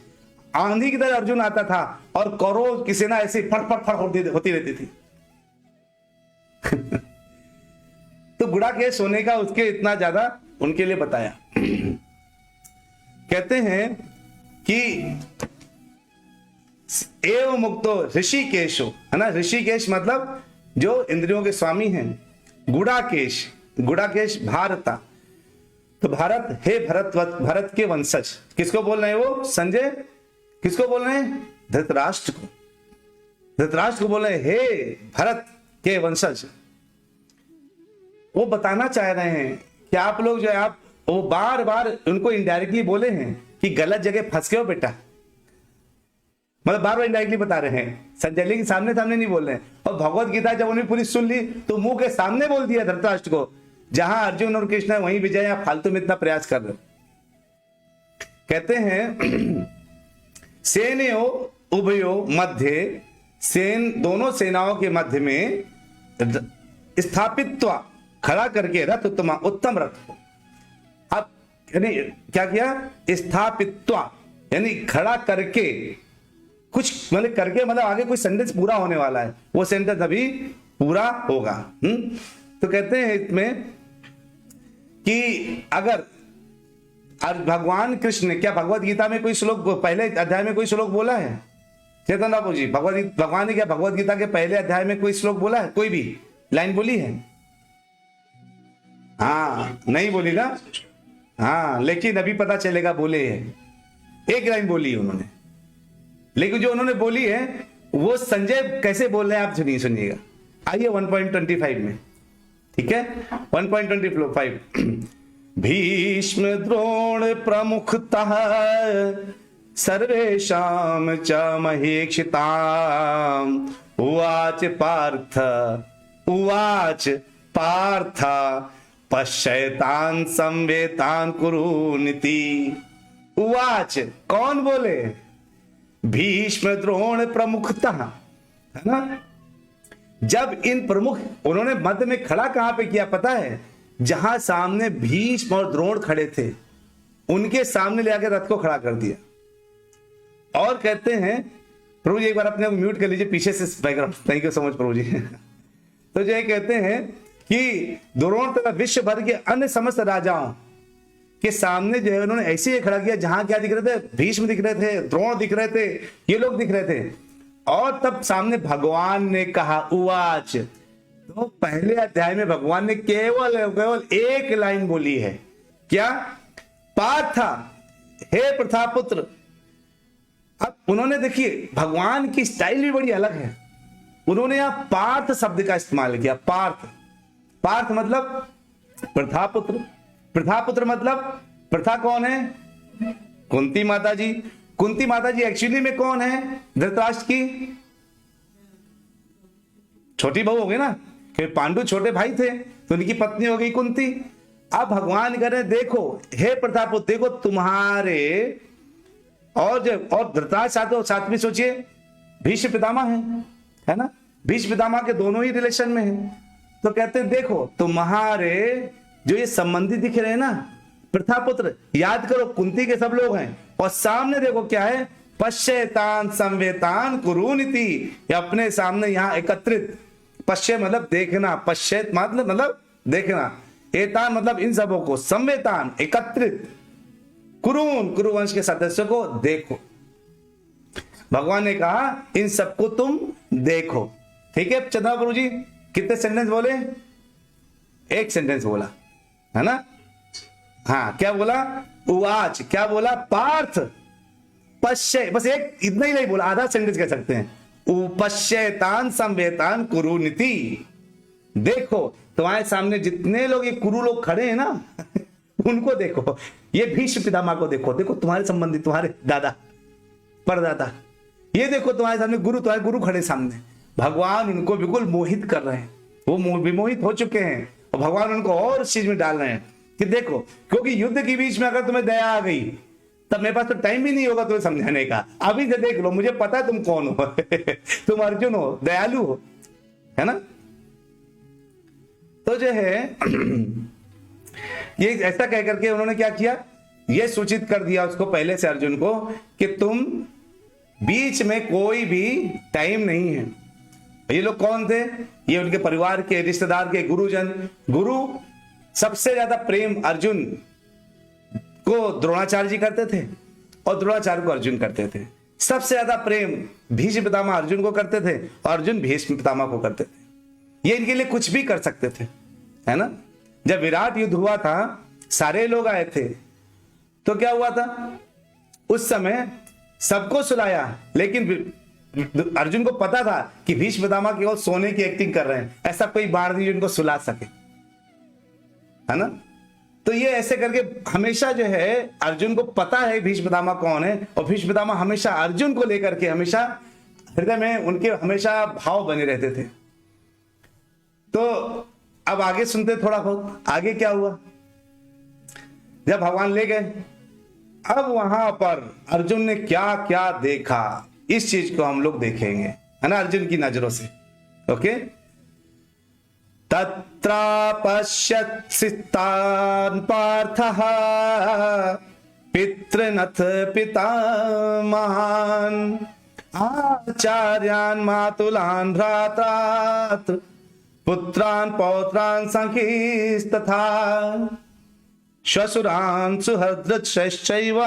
आंधी की तरह अर्जुन आता था और कौरवों की सेना ऐसे फट फट फट होती रहती थी। तो गुड़ाकेश होने का उसके इतना ज्यादा उनके लिए बताया। कहते हैं कि एवं मुक्तो ऋषिकेशो, है ना, ऋषिकेश मतलब जो इंद्रियों के स्वामी हैं। गुड़ाकेश, गुड़ाकेश भारता, तो भारत, हे भरत के वंशज, किसको बोल रहे हैं वो, संजय किसको बोल रहे हैं, धृतराष्ट्र को, धृतराष्ट्र को बोल रहे हैं हे भरत के वंशज। वो बताना चाह रहे हैं कि आप लोग जो है, आप वो बार बार उनको इनडायरेक्टली बोले हैं कि गलत जगह फंस गए हो बेटा, मतलब बार बार इनडायरेक्टली बता रहे हैं संजय, लेकिन सामने सामने नहीं बोल रहे हैं। और भगवत गीता जब उन्हें पूरी सुन ली तो मुंह के सामने बोल दिया धृतराष्ट्र को, जहां अर्जुन और कृष्ण वहीं विजय, या फालतू में इतना प्रयास कर रहे। कहते हैं सेनयो उभयो मध्य, सेन दोनों सेनाओं के मध्य में स्थापित्वा, खड़ा करके रथ उत्तम रथ को। अब यानी क्या किया, स्थापित्वा यानी खड़ा करके, कुछ मतलब करके, मतलब आगे कोई सेंटेंस पूरा होने वाला है, वो सेंटेंस अभी पूरा होगा। तो कहते हैं इसमें कि अगर भगवान कृष्ण ने, क्या भगवत गीता में कोई श्लोक, पहले अध्याय में कोई श्लोक बोला है चेतन बाबू जी, भगवान ने क्या भगवत गीता के पहले अध्याय में कोई श्लोक बोला है, कोई भी लाइन बोली है? हाँ नहीं बोली ना, हाँ, लेकिन अभी पता चलेगा बोले हैं, एक लाइन बोली है उन्होंने, लेकिन जो उन्होंने बोली है वो संजय कैसे बोल रहे हैं आप सुनिएगा। आइए 1.25 में, ठीक है, 1.25 भीष्म द्रोण प्रमुखतः सर्वेषां च महीक्षिताम् उवाच पार्थ पश्यतान् संवेतान् कुरुनिति। उवाच कौन बोले, भीष्म द्रोण प्रमुखतः, है ना। जब इन प्रमुख, उन्होंने मध्य में खड़ा कहां पे किया पता है, जहां सामने भीष्म और द्रोण खड़े थे, उनके सामने ले आकर रथ को खड़ा कर दिया। और कहते हैं, प्रभु जी एक बार अपने को म्यूट कर लीजिए पीछे से background, thank you so much प्रभु जी। तो जो कहते हैं कि द्रोण तथा विश्व भर के अन्य समस्त राजाओं के सामने जो है उन्होंने ऐसे ही खड़ा किया, जहां क्या दिख रहे थे, भीष्म दिख रहे थे, द्रोण दिख रहे थे, ये लोग दिख रहे थे। और तब सामने भगवान ने कहा उवाच। तो पहले अध्याय में भगवान ने केवल केवल एक लाइन बोली है, क्या? पार्थ, हे प्रथापुत्र। अब उन्होंने, देखिए भगवान की स्टाइल भी बड़ी अलग है, उन्होंने यहां पार्थ शब्द का इस्तेमाल किया। पार्थ, पार्थ मतलब प्रथापुत्र। प्रथापुत्र मतलब, प्रथा कौन है? कुंती माता जी। कुंती माता जी एक्चुअली में कौन है? धृतराष्ट्र की छोटी बहू हो गई ना, कि पांडु छोटे भाई थे तो उनकी पत्नी हो गई कुंती। अब भगवान कह रहे देखो हे प्रतापुत्र, देखो तुम्हारे और धृतराष्ट्र साथ में सोचिए भीष्म पितामह है ना, भीष्म पितामह के दोनों ही रिलेशन में है। तो कहते हैं देखो तुम्हारे जो ये संबंधी दिख रहे हैं ना, प्रथापुत्र, याद करो कुंती के सब लोग हैं, और सामने देखो क्या है, पश्येतान संवेतान कुरुनिति, अपने सामने यहाँ एकत्रित। पश्य मतलब देखना, पश्येत मतलब देखना, एतान मतलब इन सबों को, संवेतान एकत्रित, कुरुवंश के सदस्यों को देखो। भगवान ने कहा इन सबको तुम देखो। ठीक है चंद्रा प्रभु जी, कितने सेंटेंस बोले? एक सेंटेंस बोला है ना। हाँ, क्या बोला? उवाच। क्या बोला? पार्थ पश्य, बस एक इतना ही नहीं बोला, आधा सेंटेंस कह सकते हैं। उपश्यतान संवेतान कुरुनिति, देखो तुम्हारे सामने जितने लोग ये कुरु लोग खड़े हैं ना उनको देखो, ये भीष्म पितामह को देखो, देखो तुम्हारे संबंधी, तुम्हारे दादा परदादा, ये देखो तुम्हारे सामने गुरु, तुम्हारे गुरु खड़े सामने। भगवान उनको बिल्कुल मोहित कर रहे हैं, वो विमोहित हो चुके हैं, और भगवान उनको और इस चीज में डाल रहे हैं कि देखो, क्योंकि युद्ध के बीच में अगर तुम्हें दया आ गई तब मेरे पास तो टाइम भी नहीं होगा तुम्हें समझाने का। अभी से देख लो, मुझे पता है तुम कौन हो तुम अर्जुन हो, दयालु हो, है ना। तो जो है ये ऐसा कह करके उन्होंने क्या किया, ये सूचित कर दिया उसको पहले से अर्जुन को कि तुम बीच में कोई भी टाइम नहीं है। ये लोग कौन थे? ये उनके परिवार के, रिश्तेदार के, गुरुजन। गुरु सबसे ज्यादा प्रेम अर्जुन को द्रोणाचार्य जी करते थे, और द्रोणाचार्य को अर्जुन करते थे। सबसे ज्यादा प्रेम भीष्म पितामह अर्जुन को करते थे, और अर्जुन भीष्म पितामह को करते थे। ये इनके लिए कुछ भी कर सकते थे, है ना। जब विराट युद्ध हुआ था, सारे लोग आए थे, तो क्या हुआ था? उस समय सबको सुलाया, लेकिन अर्जुन को पता था कि भीष्म पितामह केवल सोने की एक्टिंग कर रहे हैं, ऐसा कोई बाढ़ नहीं उनको सुला सके, है ना। तो ये ऐसे करके हमेशा जो है अर्जुन को पता है भीष्म पितामह कौन है, और भीष्म पितामह हमेशा अर्जुन को लेकर के हमेशा हृदय में उनके हमेशा भाव बने रहते थे। तो अब आगे सुनते थोड़ा बहुत, आगे क्या हुआ। जब भगवान ले गए, अब वहां पर अर्जुन ने क्या क्या देखा, इस चीज को हम लोग देखेंगे, है ना, अर्जुन की नजरों से। ओके। तत्र पश्यत्सितान् पार्थः पितृनथ पितामहान् आचार्यान् मातुलान् भ्रात्रात् पुत्रान् पौत्रान् सखीस्तथा श्वशुरान् सुहृदश्चैव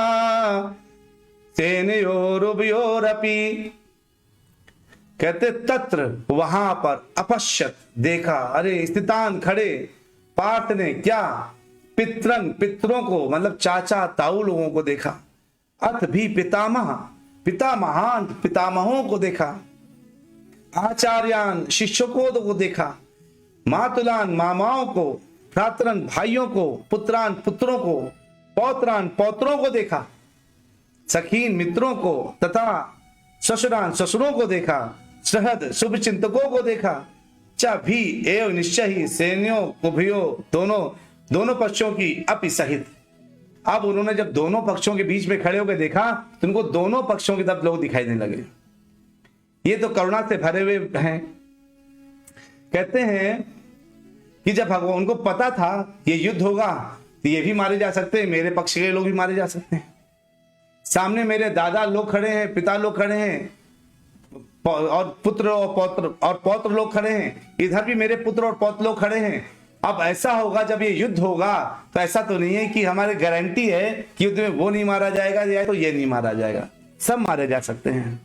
सेनयोरुभयोरपि। कहते तत्र वहां पर, अपश्यत देखा, अरे स्थितान खड़े, पार्थ ने क्या, पितरन पितरों को मतलब चाचा ताऊ लोगों को देखा, अथ भी पितामह पितामहान पितामहों को देखा, आचार्यान शिक्षकों को देखा, मातुलान मामाओं को, भ्रातरन भाइयों को, पुत्रान पुत्रों को, पौत्रान पौत्रों को देखा, सखीन मित्रों को, तथा ससुरान ससुरों को देखा, सहद शुभ चिंतकों को देखा, च भी एवं निश्चय ही सैन्यों उभयों दोनों पक्षों की अपि सहित। अब उन्होंने जब दोनों पक्षों के बीच में खड़े होकर देखा तो उनको दोनों पक्षों की तरफ लोग दिखाई देने लगे। ये तो करुणा से भरे हुए हैं। कहते हैं कि जब भगवान, उनको पता था ये युद्ध होगा तो ये भी मारे जा सकते हैं, मेरे पक्ष के लोग भी मारे जा सकते हैं, सामने मेरे दादा लोग खड़े हैं, पिता लोग खड़े हैं, और पुत्र और पौत्र लोग खड़े हैं, इधर भी मेरे पुत्र और पौत्र लोग खड़े हैं। अब ऐसा होगा जब ये युद्ध होगा तो ऐसा तो नहीं है कि हमारी गारंटी है कि युद्ध में वो नहीं मारा जाएगा या तो ये नहीं मारा जाएगा, सब मारे जा सकते हैं।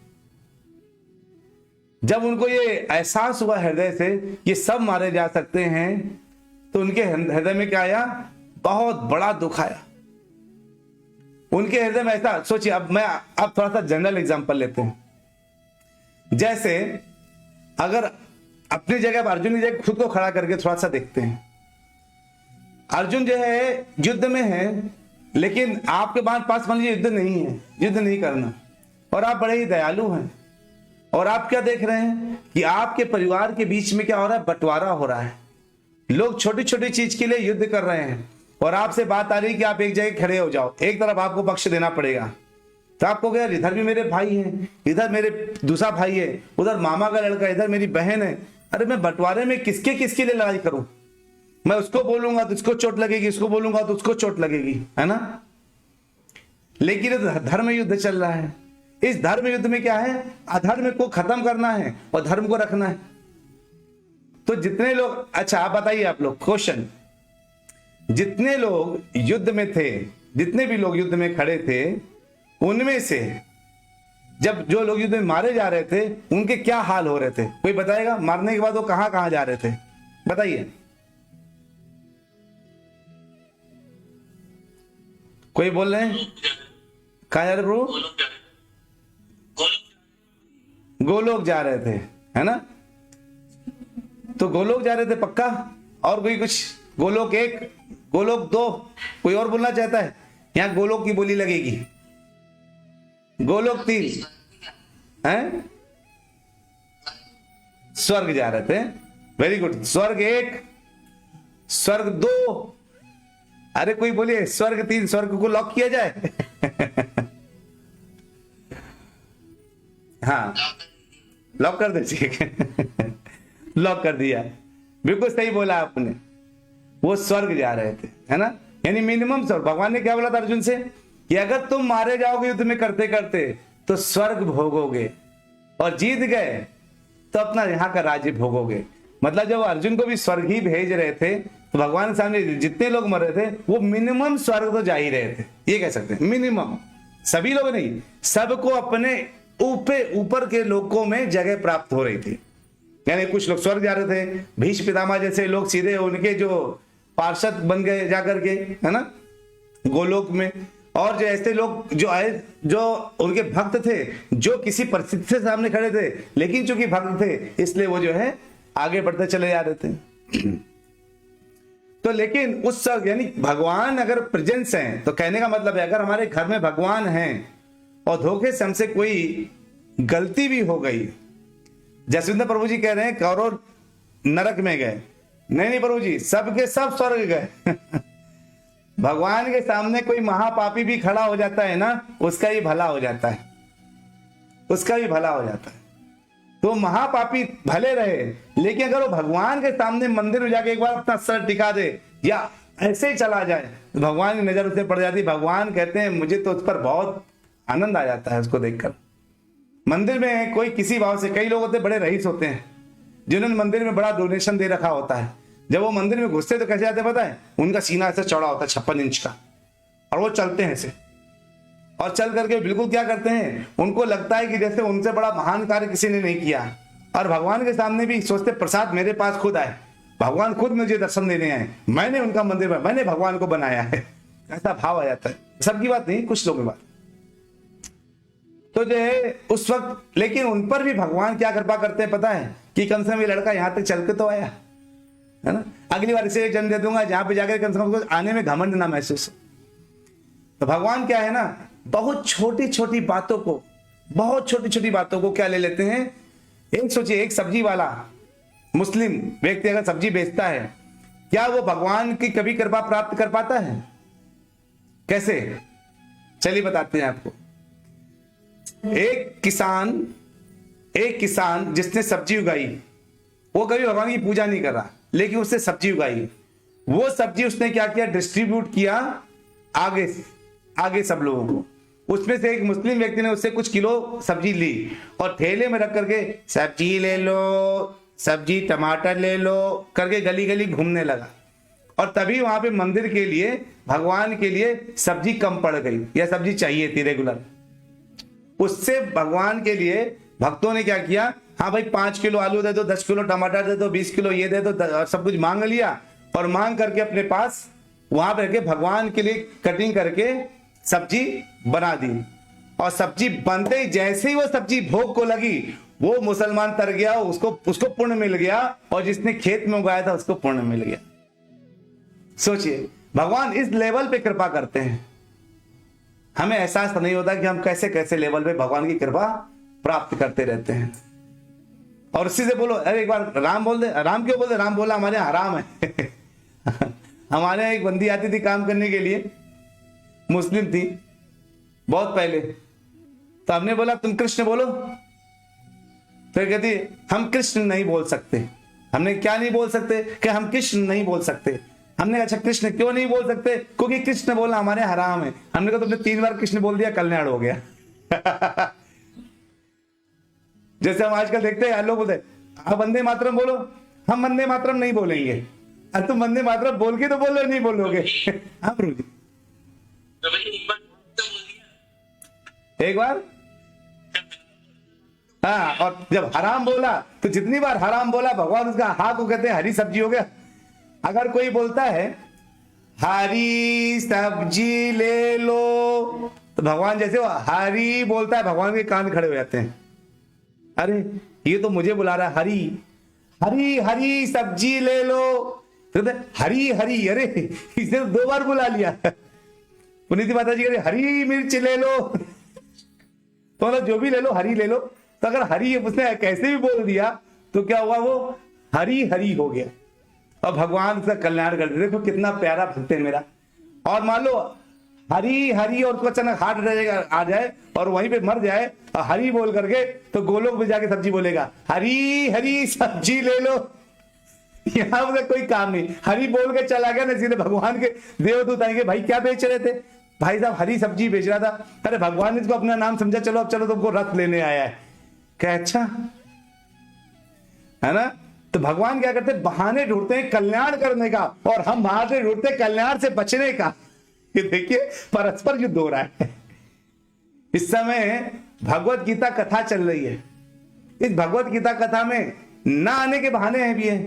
जब उनको ये एहसास हुआ हृदय से ये सब मारे जा सकते हैं, तो उनके हृदय में क्या आया? बहुत बड़ा दुख आया उनके हृदय में। ऐसा सोचिए, अब थोड़ा सा जनरल एग्जांपल लेते हैं। जैसे अगर अपनी जगह पर अर्जुन की जगह खुद को खड़ा करके थोड़ा सा देखते हैं। अर्जुन जो है युद्ध में है, लेकिन आपके पास मान लीजिए युद्ध नहीं है, युद्ध नहीं करना, और आप बड़े ही दयालु हैं, और आप क्या देख रहे हैं कि आपके परिवार के बीच में क्या हो रहा है? बंटवारा हो रहा है। लोग छोटी छोटी चीज के लिए युद्ध कर रहे हैं, और आपसे बात आ रही कि आप एक जगह खड़े हो जाओ, एक तरफ आपको पक्ष देना पड़ेगा। तो आपको क्या, इधर भी मेरे भाई हैं, इधर मेरे दूसरा भाई है, उधर मामा का लड़का, इधर मेरी बहन है। अरे मैं बंटवारे में किसके किसके लिए लड़ाई करूं? मैं उसको बोलूंगा तो उसको चोट लगेगी, उसको बोलूंगा तो उसको चोट लगेगी, है ना? लेकिन धर्म युद्ध चल रहा है। इस धर्म युद्ध में क्या है? अधर्म को खत्म करना है और धर्म को रखना है। तो जितने लोग, अच्छा आप बताइए, आप लोग क्वेश्चन, जितने लोग युद्ध में थे, जितने भी लोग युद्ध में खड़े थे, उनमें से जब जो लोग युद्ध में मारे जा रहे थे उनके क्या हाल हो रहे थे? कोई बताएगा? मारने के बाद वो कहां कहां जा रहे थे? बताइए। कोई बोल रहे हैं? कहां जा रहे प्रभु? गोलोक जा रहे थे, है ना? तो गोलोक जा रहे थे पक्का? और कोई कुछ? गोलोक 1, गोलोक 2, कोई और बोलना चाहता है? यहां गोलोक की बोली लगेगी। गोलोक 3 है, स्वर्ग जा रहे थे। Very good. स्वर्ग 1, स्वर्ग 2, अरे कोई बोलिए स्वर्ग 3, स्वर्ग को लॉक किया जाए। हाँ लॉक कर दीजिए। लॉक कर दिया, बिल्कुल सही बोला आपने। वो स्वर्ग जा रहे थे, है ना? यानी मिनिमम स्वर्ग। भगवान ने क्या बोला था अर्जुन से कि अगर तुम मारे जाओगे युद्ध में करते करते तो स्वर्ग भोगोगे, और जीत गए तो अपना यहाँ का राज्य भोगोगे। मतलब जब अर्जुन को भी स्वर्ग ही भेज रहे थे, तो भगवान के सामने जितने लोग मर रहे थे वो मिनिमम स्वर्ग तो जा ही रहे थे, ये कह सकते हैं। मिनिमम, सभी लोग नहीं, सबको अपने ऊपर के लोकों में जगह प्राप्त हो रही थी। यानी कुछ लोग स्वर्ग जा रहे थे, भीष्म पितामह जैसे लोग सीधे उनके जो पार्षद बन गए जाकर के, है ना, गोलोक में। और जो ऐसे लोग जो आए, जो उनके भक्त थे, जो किसी परिस्थिति से सामने खड़े थे, लेकिन चूंकि भक्त थे इसलिए वो जो है आगे बढ़ते चले जा रहे थे। तो लेकिन उस सब, यानी भगवान अगर प्रेजेंस हैं, तो कहने का मतलब है अगर हमारे घर में भगवान हैं और धोखे से हमसे कोई गलती भी हो गई, जसविंदर प्रभु जी कह रहे हैं कौरव नरक में गए, नहीं प्रभु जी, सबके सब स्वर्ग गए। भगवान के सामने कोई महापापी भी खड़ा हो जाता है ना, उसका ही भला हो जाता है, उसका भी भला हो जाता है। तो महापापी भले रहे, लेकिन अगर वो भगवान के सामने मंदिर में जाके एक बार अपना सर टिका दे या ऐसे ही चला जाए, तो भगवान की नजर उसे पड़ जाती। भगवान कहते हैं मुझे तो उस पर बहुत आनंद आ जाता है उसको देखकर। मंदिर में कोई किसी भाव से, कई लोग होते बड़े रईस होते हैं जिन्होंने मंदिर में बड़ा डोनेशन दे रखा होता है, जब वो मंदिर में घुसते तो कैसे जाते पता है? उनका सीना ऐसे चौड़ा होता है 56 इंच का, और वो चलते हैं ऐसे, और चल करके बिल्कुल क्या करते हैं, उनको लगता है कि जैसे उनसे बड़ा महान कार्य किसी ने नहीं किया। और भगवान के सामने भी सोचते प्रसाद मेरे पास खुद आए, भगवान खुद मुझे दर्शन देने आए, मैंने उनका मंदिर में, मैंने भगवान को बनाया है, ऐसा भाव आ जाता है। सबकी बात नहीं, कुछ लोगों की बात। तो जो है उस वक्त, लेकिन उन पर भी भगवान क्या कृपा करते हैं पता है? कि कम से कम ये लड़का यहां तक चल के तो आया, है ना, अगली बार इसे जन्म दे दूंगा जहां पे जाकर कम से कम आने में घमंड ना महसूस हो। तो भगवान क्या है ना, बहुत छोटी छोटी बातों को, बहुत छोटी छोटी बातों को क्या ले लेते हैं। एक सोचिए, एक सब्जी वाला मुस्लिम व्यक्ति अगर सब्जी बेचता है, क्या वो भगवान की कभी कृपा प्राप्त कर पाता है? कैसे? चलिए बताते हैं आपको। एक किसान जिसने सब्जी उगाई, वो कभी भगवान की पूजा नहीं कर रहा, लेकिन उसने सब्जी उगाई, वो सब्जी उसने क्या किया? डिस्ट्रीब्यूट किया आगे सब लोगों को। उसमें से एक मुस्लिम व्यक्ति ने उससे कुछ किलो सब्जी ली और ठेले में रख करके सब्जी ले लो, सब्जी टमाटर ले लो करके गली गली घूमने लगा। और तभी वहां पे मंदिर के लिए, भगवान के लिए सब्जी कम पड़ गई, या सब्जी चाहिए थी रेगुलर। उससे भगवान के लिए भक्तों ने क्या किया, हाँ भाई 5 किलो आलू दे दो, 10 किलो टमाटर दे दो, 20 किलो ये दे दो, सब कुछ मांग लिया और मांग करके अपने पास वहां पर भगवान के लिए कटिंग करके सब्जी बना दी। और सब्जी बनते ही जैसे ही वो सब्जी भोग को लगी, वो मुसलमान तर गया, उसको पुण्य मिल गया, और जिसने खेत में उगाया था उसको पुण्य मिल गया। सोचिए, भगवान इस लेवल पे कृपा करते हैं। हमें एहसास नहीं होता कि हम कैसे कैसे लेवल पे भगवान की कृपा प्राप्त करते रहते हैं। और उसी से बोलो, अरे एक बार राम बोल दे, राम क्यों बोल दे, राम बोला हमारे यहाँ हराम है। हमारे यहाँ एक बंदी आती थी काम करने के लिए, मुस्लिम थी बहुत पहले, तो हमने बोला तुम कृष्ण बोलो, फिर कहती हम कृष्ण नहीं बोल सकते। हमने क्या नहीं बोल सकते, कि हम कृष्ण नहीं बोल सकते। हमने अच्छा कृष्ण क्यों नहीं बोल सकते, क्योंकि कृष्ण बोलना हमारे हराम है। हमने कहा तुमने 3 बार कृष्ण बोल दिया, कल्याण हो गया। जैसे हम आजकल देखते हैं लोग बोलते आप वंदे मातरम बोलो, हम वंदे मातरम नहीं बोलेंगे। अब तुम वंदे मातरम बोल के तो बोलो, नहीं बोलोगे। हाँ प्रभु जी, एक बार हाँ, और जब हराम बोला तो जितनी बार हराम बोला भगवान उसका हा को कहते हैं हरी सब्जी हो गया। अगर कोई बोलता है हरी सब्जी ले लो, तो भगवान जैसे वो हरी बोलता है, भगवान के कान खड़े हो जाते हैं। अरे ये तो मुझे बुला रहा है, हरी हरी हरी सब्जी ले लो, तो हरी हरी, अरे इसने 2 बार बुला लिया। पुनीति माता जी कह रहे हरी मिर्च ले लो, तो मतलब जो भी ले लो हरी ले लो। तो अगर हरी उसने कैसे भी बोल दिया तो क्या हुआ, वो हरी हरी हो गया और भगवान उसका कल्याण कर दिया। देखो कितना प्यारा भक्त है मेरा। और मान लो हरी हरी और उसको अचानक हार्ट आ जाए और वहीं पे मर जाए और हरी बोल करके, तो गोलोक में जाके सब्जी बोलेगा हरी हरी सब्जी ले लो। यहाँ मुझे कोई काम नहीं, हरी बोल के चला गया ना, सीधे भगवान के देवदूत आएंगे, भाई क्या बेच रहे थे, भाई साहब हरी सब्जी बेच रहा था। अरे भगवान ने इसको अपना नाम समझा, चलो अब चलो तुमको रथ लेने आया है, क्या अच्छा है ना। तो भगवान क्या करते हैं, बहाने ढूंढते हैं कल्याण करने का, और हम बहाने ढूंढते हैं कल्याण से बचने का। ये देखिए परस्पर युद्ध हो रहा है। इस समय भगवत गीता कथा चल रही है। इस भगवत गीता कथा में ना आने के बहाने हैं भी है।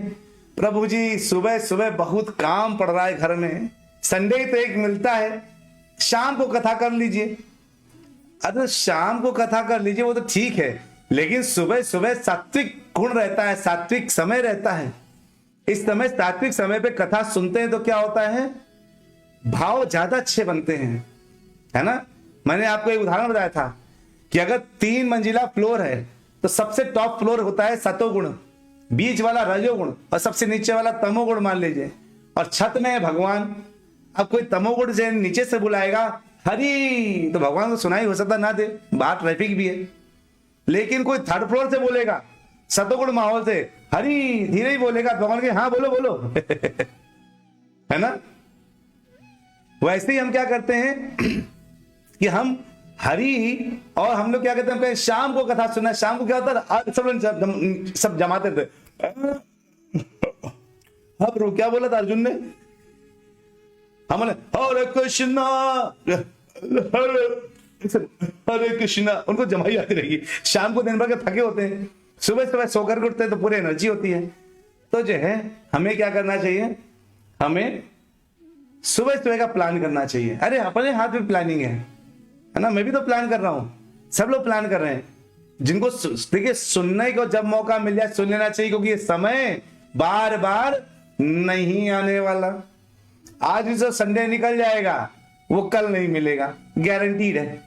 प्रभु जी सुबह सुबह बहुत काम पड़ रहा है घर में, संडे तो एक मिलता है, शाम को कथा कर लीजिए। अरे शाम को कथा कर लीजिए वो तो ठीक है, लेकिन सुबह सुबह सात्विक गुण रहता है, सात्विक समय रहता है। इस समय सात्विक समय पे कथा सुनते हैं तो क्या होता है, भाव ज्यादा अच्छे बनते हैं, है ना। मैंने आपको एक उदाहरण बताया था कि अगर 3 मंजिला फ्लोर है तो सबसे टॉप फ्लोर होता है सतोगुण, बीच वाला रजोगुण और सबसे नीचे वाला तमोगुण मान लीजिए। और छत में है भगवान। अब कोई तमोगुण से नीचे से बुलाएगा हरी, तो भगवान को सुनाई हो सकता ना दे, बात ट्रैफिक भी है। लेकिन कोई 3rd फ्लोर से बोलेगा सतोगुण माहौल से हरी, धीरे ही बोलेगा, भगवान के हाँ बोलो बोलो। है ना। वैसे ही हम क्या करते हैं कि हम हरी, और हम लोग क्या कहते हैं, हम शाम को कथा सुनना। शाम को क्या होता है, सब जमाते थे। हाँ प्रभु क्या बोला था अर्जुन ने, हमने हरे कृष्णा हरे कृष्णा, उनको जमाई आती रहेगी। शाम को दिन भर के थके होते हैं, सुबह सुबह सोकर उठते हैं तो पूरी एनर्जी होती है। तो जो है हमें क्या करना चाहिए, हमें सुबह सुबह का प्लान करना चाहिए। अरे अपने हाथ में प्लानिंग है ना, मैं भी तो प्लान कर रहा हूं, सब लोग प्लान कर रहे हैं। जिनको देखिए सुनने को जब मौका मिल जाए सुन लेना चाहिए, क्योंकि ये समय बार बार नहीं आने वाला। आज जो संडे निकल जाएगा वो कल नहीं मिलेगा, गारंटीड है।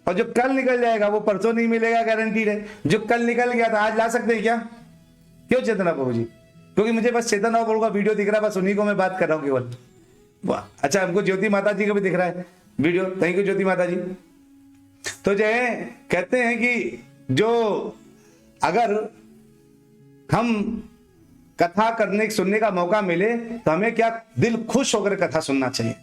और जो कल निकल जाएगा वो परसों नहीं मिलेगा, गारंटीड है। जो कल निकल गया था आज ला सकते हैं क्या, क्यों चेतना प्रभु जी, क्योंकि मुझे बस चेतना प्रभु का वीडियो दिख रहा है, बस उन्हीं को मैं बात कर रहा हूं केवल। वाह अच्छा, हमको ज्योति माता जी का भी दिख रहा है वीडियो, थैंक यू ज्योति माता जी। तो जो है कहते हैं कि जो अगर हम कथा करने सुनने का मौका मिले तो हमें क्या दिल खुश होकर कथा सुनना चाहिए।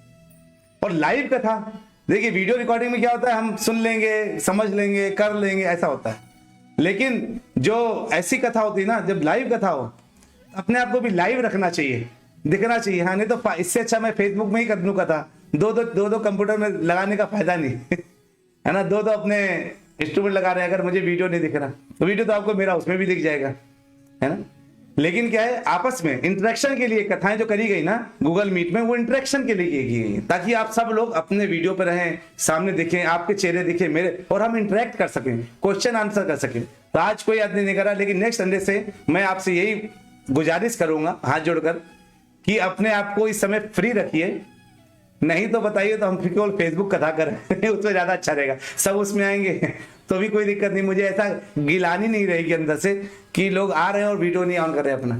और लाइव कथा देखिए, वीडियो रिकॉर्डिंग में क्या होता है, हम सुन लेंगे, समझ लेंगे, कर लेंगे, ऐसा होता है। लेकिन जो ऐसी कथा होती है ना, जब लाइव कथा हो, अपने आप को भी लाइव रखना चाहिए, दिखना चाहिए। हाँ नहीं तो इससे अच्छा मैं फेसबुक में ही कर दूं कथा, दो कंप्यूटर में लगाने का फायदा नहीं। है ना, दो अपने इंस्ट्रूमेंट लगा रहे हैं, अगर मुझे वीडियो नहीं दिख रहा तो वीडियो तो आपको मेरा उसमें भी दिख जाएगा, है ना। लेकिन क्या है, आपस में इंटरेक्शन के लिए कथाएं जो करी गई ना गूगल मीट में, वो इंटरेक्शन के लिए की गई, ताकि आप सब लोग अपने वीडियो पर रहें, सामने दिखें, आपके चेहरे दिखे मेरे, और हम इंटरेक्ट कर सकें, क्वेश्चन आंसर कर सकें। तो आज कोई आदमी नहीं करा, लेकिन नेक्स्ट संडे से मैं आपसे यही गुजारिश करूंगा हाथ जोड़कर कि अपने आप को इस समय फ्री रखिए, नहीं तो बताइए तो हम केवल फेसबुक कथा करें उसमें ज्यादा अच्छा रहेगा, सब उसमें आएंगे तो भी कोई दिक्कत नहीं, मुझे ऐसा गिलानी नहीं रहेगी अंदर से कि लोग आ रहे हैं और वीडियो नहीं ऑन कर रहे अपना।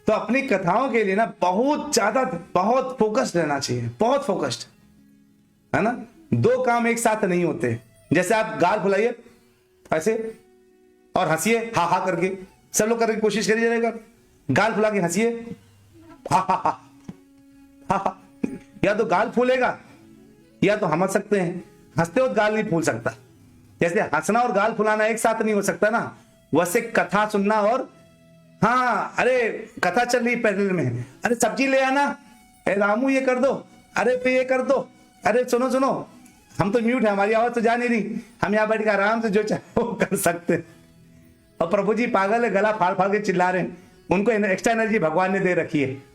तो अपनी कथाओं के लिए ना बहुत फोकस्ड रहना चाहिए, बहुत फोकस्ड, है ना। दो काम एक साथ नहीं होते। जैसे आप गाल फुलाइए ऐसे और हंसिए हा हा करके, सब लोग करने की कोशिश करिए जाएगा, गाल फुला के हंसिए हा हा हा हा, या तो गाल फूलेगा या तो हम हंस सकते हैं, हंसते हो गाल नहीं फूल सकता। जैसे हंसना और गाल फुलाना एक साथ नहीं हो सकता ना, वैसे कथा सुनना और, हाँ अरे कथा चल रही पैदल में, अरे सब्जी ले आना, अरे रामू ये कर दो, अरे पे ये कर दो, अरे सुनो सुनो, हम तो म्यूट है, हमारी आवाज तो जा नहीं रही, हम यहाँ बैठ के आराम से जो चाहे वो कर सकते हैं। और प्रभु जी पागल है, गला फाड़ फाड़ के चिल्ला रहे हैं, उनको एक्स्ट्रा एनर्जी भगवान ने दे रखी है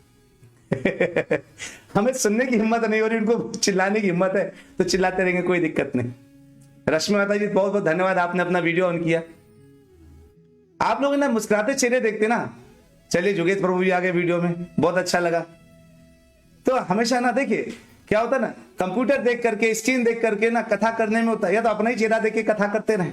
हमें सुनने की हिम्मत नहीं हो रही, उनको चिल्लाने की हिम्मत है, तो चिल्लाते रहेंगे, कोई दिक्कत नहीं। रश्मि माता जी बहुत बहुत धन्यवाद, आपने अपना वीडियो ऑन किया। आप लोग ना मुस्कुराते चेहरे देखते ना, चलिए जुगेश प्रभु जी आ गए वीडियो में, बहुत अच्छा लगा। तो हमेशा ना देखिए क्या होता है ना, कंप्यूटर देख करके, स्क्रीन देख करके ना कथा करने में होता है, या तो अपना ही चेहरा देख के कथा करते रहे।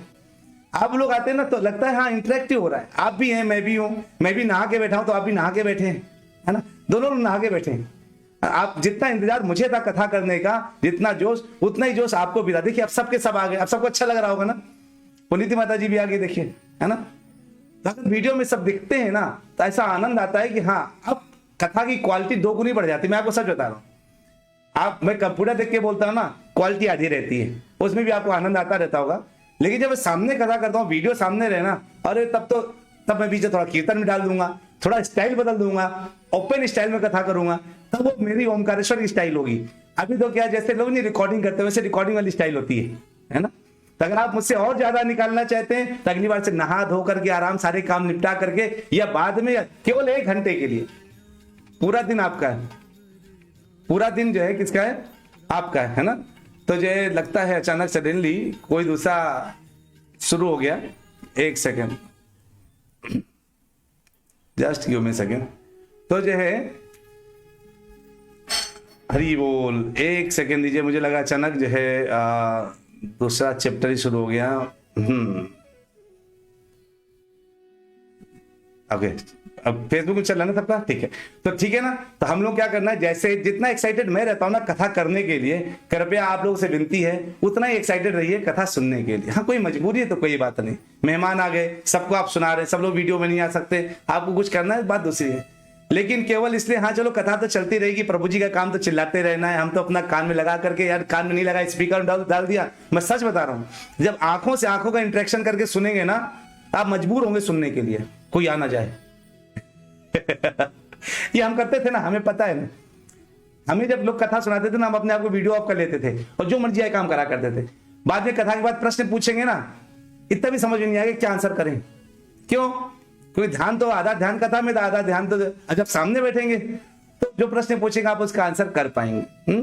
आप लोग आते हैं ना तो लगता है हाँ इंटरेक्टिव हो रहा है, आप भी हैं मैं भी हूं, मैं भी नहा के बैठा हूं तो आप भी नहा के बैठे हैं, है ना, दोनों लोग नहा के बैठे हैं। आप जितना इंतजार मुझे था कथा करने का, जितना जोश उतना ही जोश आपको भी था। देखिए अब सबके सब आ गए, अब सबको अच्छा लग रहा होगा ना, पुनीति माता जी भी आ गई देखिए, है ना। तो अगर वीडियो में सब दिखते हैं ना तो ऐसा आनंद आता है कि हाँ अब कथा की क्वालिटी दोगुनी बढ़ जाती है। मैं आपको सच बता रहा हूँ, आप, मैं कंप्यूटर देख के बोलता हूँ ना, क्वालिटी आधी रहती है, उसमें भी आपको आनंद आता रहता होगा, लेकिन जब मैं सामने कथा करता हूँ, वीडियो सामने रहे ना, अरे तब मैं पीछे थोड़ा कीर्तन भी डाल दूंगा, थोड़ा स्टाइल बदल दूंगा, ओपन स्टाइल में कथा करूंगा, तब वो मेरी ओमकारेश्वर की स्टाइल होगी। अभी तो क्या जैसे लोग नहीं रिकॉर्डिंग करते वैसे रिकॉर्डिंग वाली स्टाइल होती है ना। तो अगर आप मुझसे और ज्यादा निकालना चाहते हैं तो अगली बार से नहा धो करके आराम सारे काम निपटा करके, या बाद में केवल 1 घंटे के लिए, पूरा दिन आपका है, पूरा दिन जो है किसका है, आपका है ना। तो जो लगता है अचानक सडनली कोई दूसरा शुरू हो गया, 1 second, just give me second. तो जो है हरी बोल, 1 सेकेंड दीजिए, मुझे लगा अचानक जो है दूसरा चैप्टर ही शुरू हो गया। ओके, अब फेसबुक में चल रहा है ना सबका, ठीक है। तो ठीक है ना, तो हम लोग क्या करना है, जैसे जितना एक्साइटेड मैं रहता हूं ना कथा करने के लिए, कृपया आप लोगों से विनती है उतना ही एक्साइटेड रहिए कथा सुनने के लिए। हाँ कोई मजबूरी है तो कोई बात नहीं, मेहमान आ गए, सबको आप सुना रहे, सब लोग वीडियो में नहीं आ सकते, आपको कुछ करना है, बात दूसरी है। लेकिन केवल इसलिए हाँ चलो कथा तो चलती रहेगी, प्रभु जी का काम तो चिल्लाते रहना है, हम तो अपना कान में लगा करके, यार कान में नहीं लगा स्पीकर डाल दिया। मैं सच बता रहा हूँ, जब आंखों से आंखों का इंटरेक्शन करके सुनेंगे ना, आप मजबूर होंगे सुनने के लिए, कोई आ ना जाए ये हम करते थे ना, हमें पता है ना, हमें जब लोग कथा सुनाते थे ना, हम अपने आप को वीडियो ऑफ कर लेते थे और जो मर्जी आए काम करा करते थे। बाद में कथा के बाद प्रश्न पूछेंगे ना, इतना भी समझ में नहीं आएगा क्या आंसर करें, क्यों, क्योंकि ध्यान तो आधा ध्यान कथा में था, आधा ध्यान तो जब सामने बैठेंगे तो जो प्रश्न पूछेंगे आप उसका आंसर कर पाएंगे।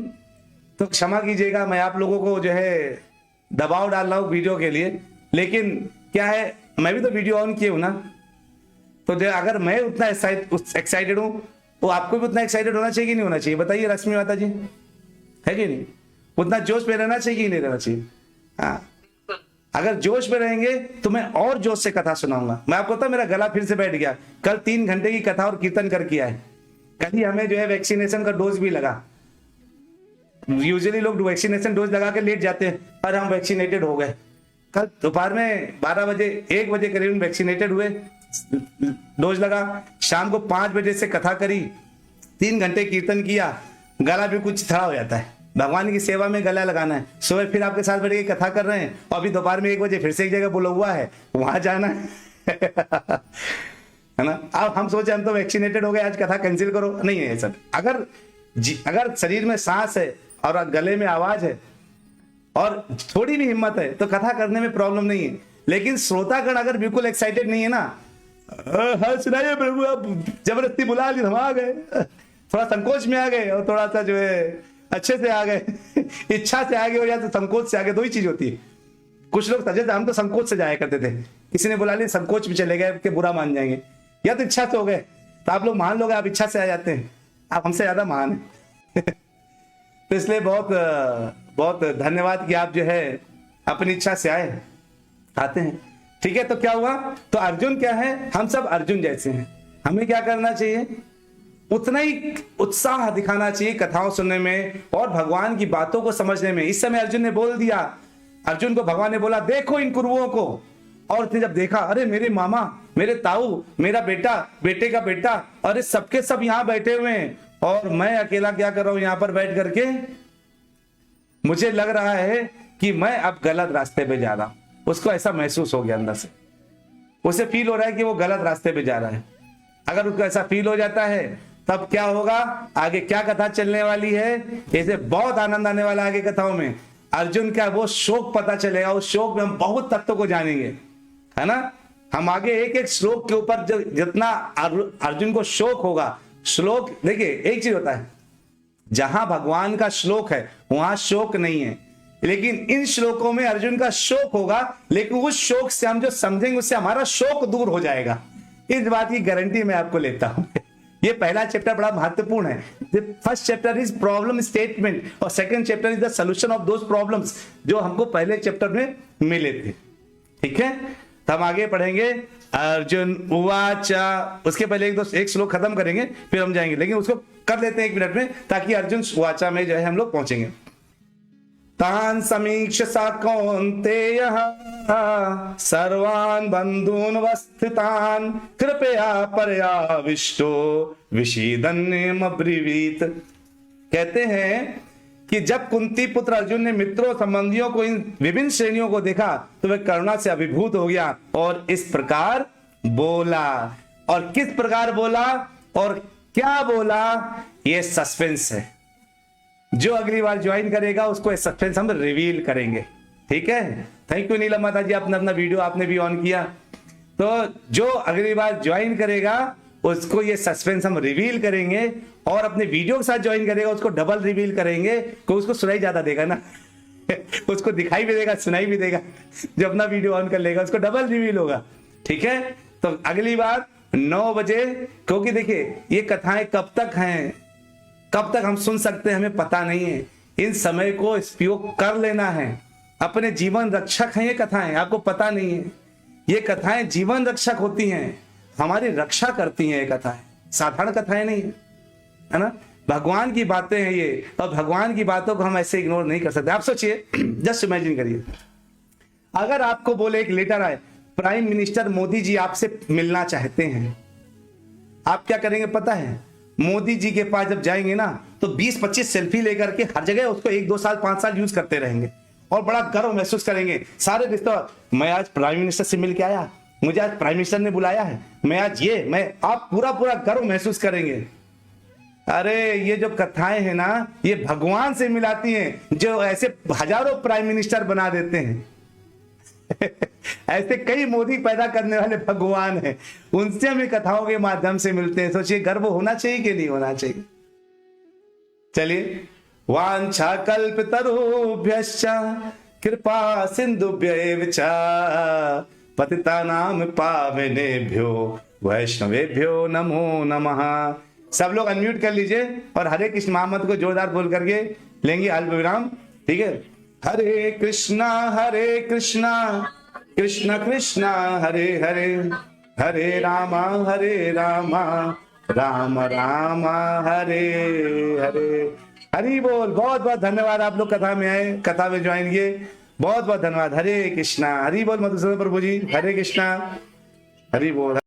तो क्षमा कीजिएगा, मैं आप लोगों को जो है दबाव डाल रहा हूं वीडियो के लिए, लेकिन क्या है, मैं भी तो वीडियो ऑन किए हूं ना, तो अगर मैं उतना एक्साइटेड हूं तो आपको भी उतना एक्साइटेड होना चाहिए कि नहीं होना चाहिए, बताइए रश्मि माता जी, है कि नहीं, उतना जोश में रहना चाहिए कि नहीं रहना चाहिए। हाँ, अगर जोश में रहेंगे तो मैं और जोश से कथा सुनाऊंगा। मैं आपको पता मेरा गला फिर से बैठ गया, कल 3 घंटे की कथा और कीर्तन कर किया है। कल ही हमें जो है वैक्सीनेशन का डोज भी लगा। यूजुअली लोग वैक्सीनेशन डोज लगा के लेट जाते हैं, पर हम वैक्सीनेटेड हो गए। कल दोपहर में 12 बजे 1 बजे करीब वैक्सीनेटेड हुए, डोज लगा, शाम को 5 बजे से कथा करी, 3 घंटे कीर्तन किया, गला भी कुछ खड़ा हो जाता है। भगवान की सेवा में गला लगाना है। सुबह फिर आपके साथ बैठ के कथा कर रहे हैं और अभी दोपहर में 1 बजे फिर से एक जगह बुला हुआ है, वहां जाना है है ना। अब हम सोचे हम तो वैक्सीनेटेड हो गए, आज कथा कैंसिल करो, नहीं है सब। अगर शरीर में सांस है और गले में आवाज है और थोड़ी भी हिम्मत है तो कथा करने में प्रॉब्लम नहीं है। लेकिन श्रोतागण अगर बिल्कुल एक्साइटेड नहीं है ना, हाँ सुनाइए प्रभु, आप जबरदस्ती बुला ली, हम आ गए, थोड़ा संकोच में आ गए और थोड़ा सा जो है अच्छे से आ गए, इच्छा से आ गए हो या तो संकोच से आ गए, दो ही चीज होती है। कुछ लोग सजे, हम तो संकोच से जाया करते थे, किसी ने बुला लिया संकोच में चले गए कि बुरा मान जाएंगे, या तो इच्छा से हो गए। तो आप लोग महान लोग हैं, आप इच्छा से आ जाते हैं, आप हमसे ज्यादा महान हैं। तो इसलिए बहुत बहुत धन्यवाद कि आप जो है अपनी इच्छा से आते हैं। ठीक है, तो क्या हुआ, तो अर्जुन क्या है, हम सब अर्जुन जैसे हैं। हमें क्या करना चाहिए, उतना ही उत्साह दिखाना चाहिए कथाओं सुनने में और भगवान की बातों को समझने में। इस समय अर्जुन ने बोल दिया, अर्जुन को भगवान ने बोला देखो इन कुरुओं को, और उसने जब देखा, अरे मेरे मामा, मेरे ताऊ, मेरा बेटा, बेटे का बेटा, अरे सबके सब यहाँ बैठे हुए हैं और मैं अकेला क्या कर रहा हूं यहाँ पर बैठ करके, मुझे लग रहा है कि मैं अब गलत रास्ते पे जा रहा हूं। उसको ऐसा महसूस हो गया अंदर से, उसे फील हो रहा है कि वो गलत रास्ते पे जा रहा है। अगर उसको ऐसा फील हो जाता है तब क्या होगा, आगे क्या कथा चलने वाली है, इसे बहुत आनंद आने वाला है आगे कथाओं में। अर्जुन का वो शोक पता चलेगा, उस शोक में हम बहुत तत्व को जानेंगे, है ना। हम आगे एक एक श्लोक के ऊपर जितना अर्जुन को शोक होगा, श्लोक देखिए एक चीज होता है, जहां भगवान का श्लोक है वहां शोक नहीं है, लेकिन इन श्लोकों में अर्जुन का शोक होगा, लेकिन उस शोक से हम जो समझेंगे उससे हमारा शोक दूर हो जाएगा। इस बात की गारंटी मैं आपको लेता हूं। ये पहला चैप्टर बड़ा महत्वपूर्ण है। First chapter is problem statement और second chapter is the solution of those problems जो हमको पहले चैप्टर में मिले थे। ठीक है, तो हम आगे पढ़ेंगे। अर्जुन उवाचा, उसके पहले एक श्लोक खत्म करेंगे फिर हम जाएंगे, लेकिन उसको कर लेते हैं 1 मिनट में, ताकि अर्जुन उवाचा में जो है हम लोग पहुंचेंगे। तान समीक्ष सा कौन्तेयः सर्वान् बंधून् वस्थितान् कृपया पर्याविष्टो विषीदन्यमब्रीवीत। कहते हैं कि जब कुंती पुत्र अर्जुन ने मित्रों संबंधियों को इन विभिन्न श्रेणियों को देखा तो वह करुणा से अभिभूत हो गया और इस प्रकार बोला। और किस प्रकार बोला और क्या बोला, ये सस्पेंस है। जो अगली बार ज्वाइन करेगा उसको सस्पेंस हम रिवील करेंगे। ठीक है, थैंक यू नीलम माता जी, आपने अपना वीडियो आपने भी ऑन किया। तो जो अगली बार ज्वाइन करेगा उसको ये सस्पेंस हम रिवील करेंगे, और अपने वीडियो के साथ ज्वाइन करेगा उसको डबल रिवील करेंगे, तो उसको सुनाई ज्यादा देगा ना। उसको दिखाई भी देगा, सुनाई भी देगा। जो अपना वीडियो ऑन कर लेगा उसको डबल रिवील होगा। ठीक है, तो अगली बार 9 बजे, क्योंकि देखिए ये कथाएं कब तक हैं, कब तक हम सुन सकते हैं हमें पता नहीं है। इन समय को उपयोग कर लेना है, अपने जीवन रक्षक हैं ये कथाएं, आपको पता नहीं है। ये कथाएं जीवन रक्षक होती हैं, हमारी रक्षा करती हैं। ये कथाएं साधारण कथाएं नहीं है ना, भगवान की बातें हैं ये, और भगवान की बातों को हम ऐसे इग्नोर नहीं कर सकते। आप सोचिए, जस्ट इमेजिन करिए, अगर आपको बोले एक लेटर आए, प्राइम मिनिस्टर मोदी जी आपसे मिलना चाहते हैं, आप क्या करेंगे पता है? मोदी जी के पास जब जाएंगे ना तो 20-25 सेल्फी लेकर के हर जगह उसको 1-2 साल 5 साल यूज करते रहेंगे और बड़ा गर्व महसूस करेंगे। सारे रिश्तेदार, मैं आज प्राइम मिनिस्टर से मिल के आया, मुझे आज प्राइम मिनिस्टर ने बुलाया है, मैं आज ये, मैं, आप पूरा पूरा गर्व महसूस करेंगे। अरे ये जो कथाएं हैं ना, ये भगवान से मिलाती हैं, जो ऐसे हजारों प्राइम मिनिस्टर बना देते हैं। ऐसे कई मोदी पैदा करने वाले भगवान हैं, उनसे हमें कथाओं के माध्यम से मिलते हैं। सोचिए, गर्व होना चाहिए कि नहीं होना चाहिए? चलिए, वांछा कल्पतरुभ्यश्च कृपा सिंधुभ्यैव च पतितानां पावनेभ्यो वैष्णवेभ्यो नमो नमः। सब लोग अनम्यूट कर लीजिए और हरे कृष्ण महामंत्र को जोरदार बोल करके लेंगे अल्प विराम। ठीक है, हरे कृष्णा कृष्ण कृष्ण हरे हरे, हरे रामा राम राम हरे हरे। हरि बोल। बहुत बहुत धन्यवाद, आप लोग कथा में आए, कथा में ज्वाइन किए, बहुत बहुत धन्यवाद। हरे कृष्णा, हरि बोल। मधुसूदन प्रभु जी, हरे कृष्णा, हरि बोल।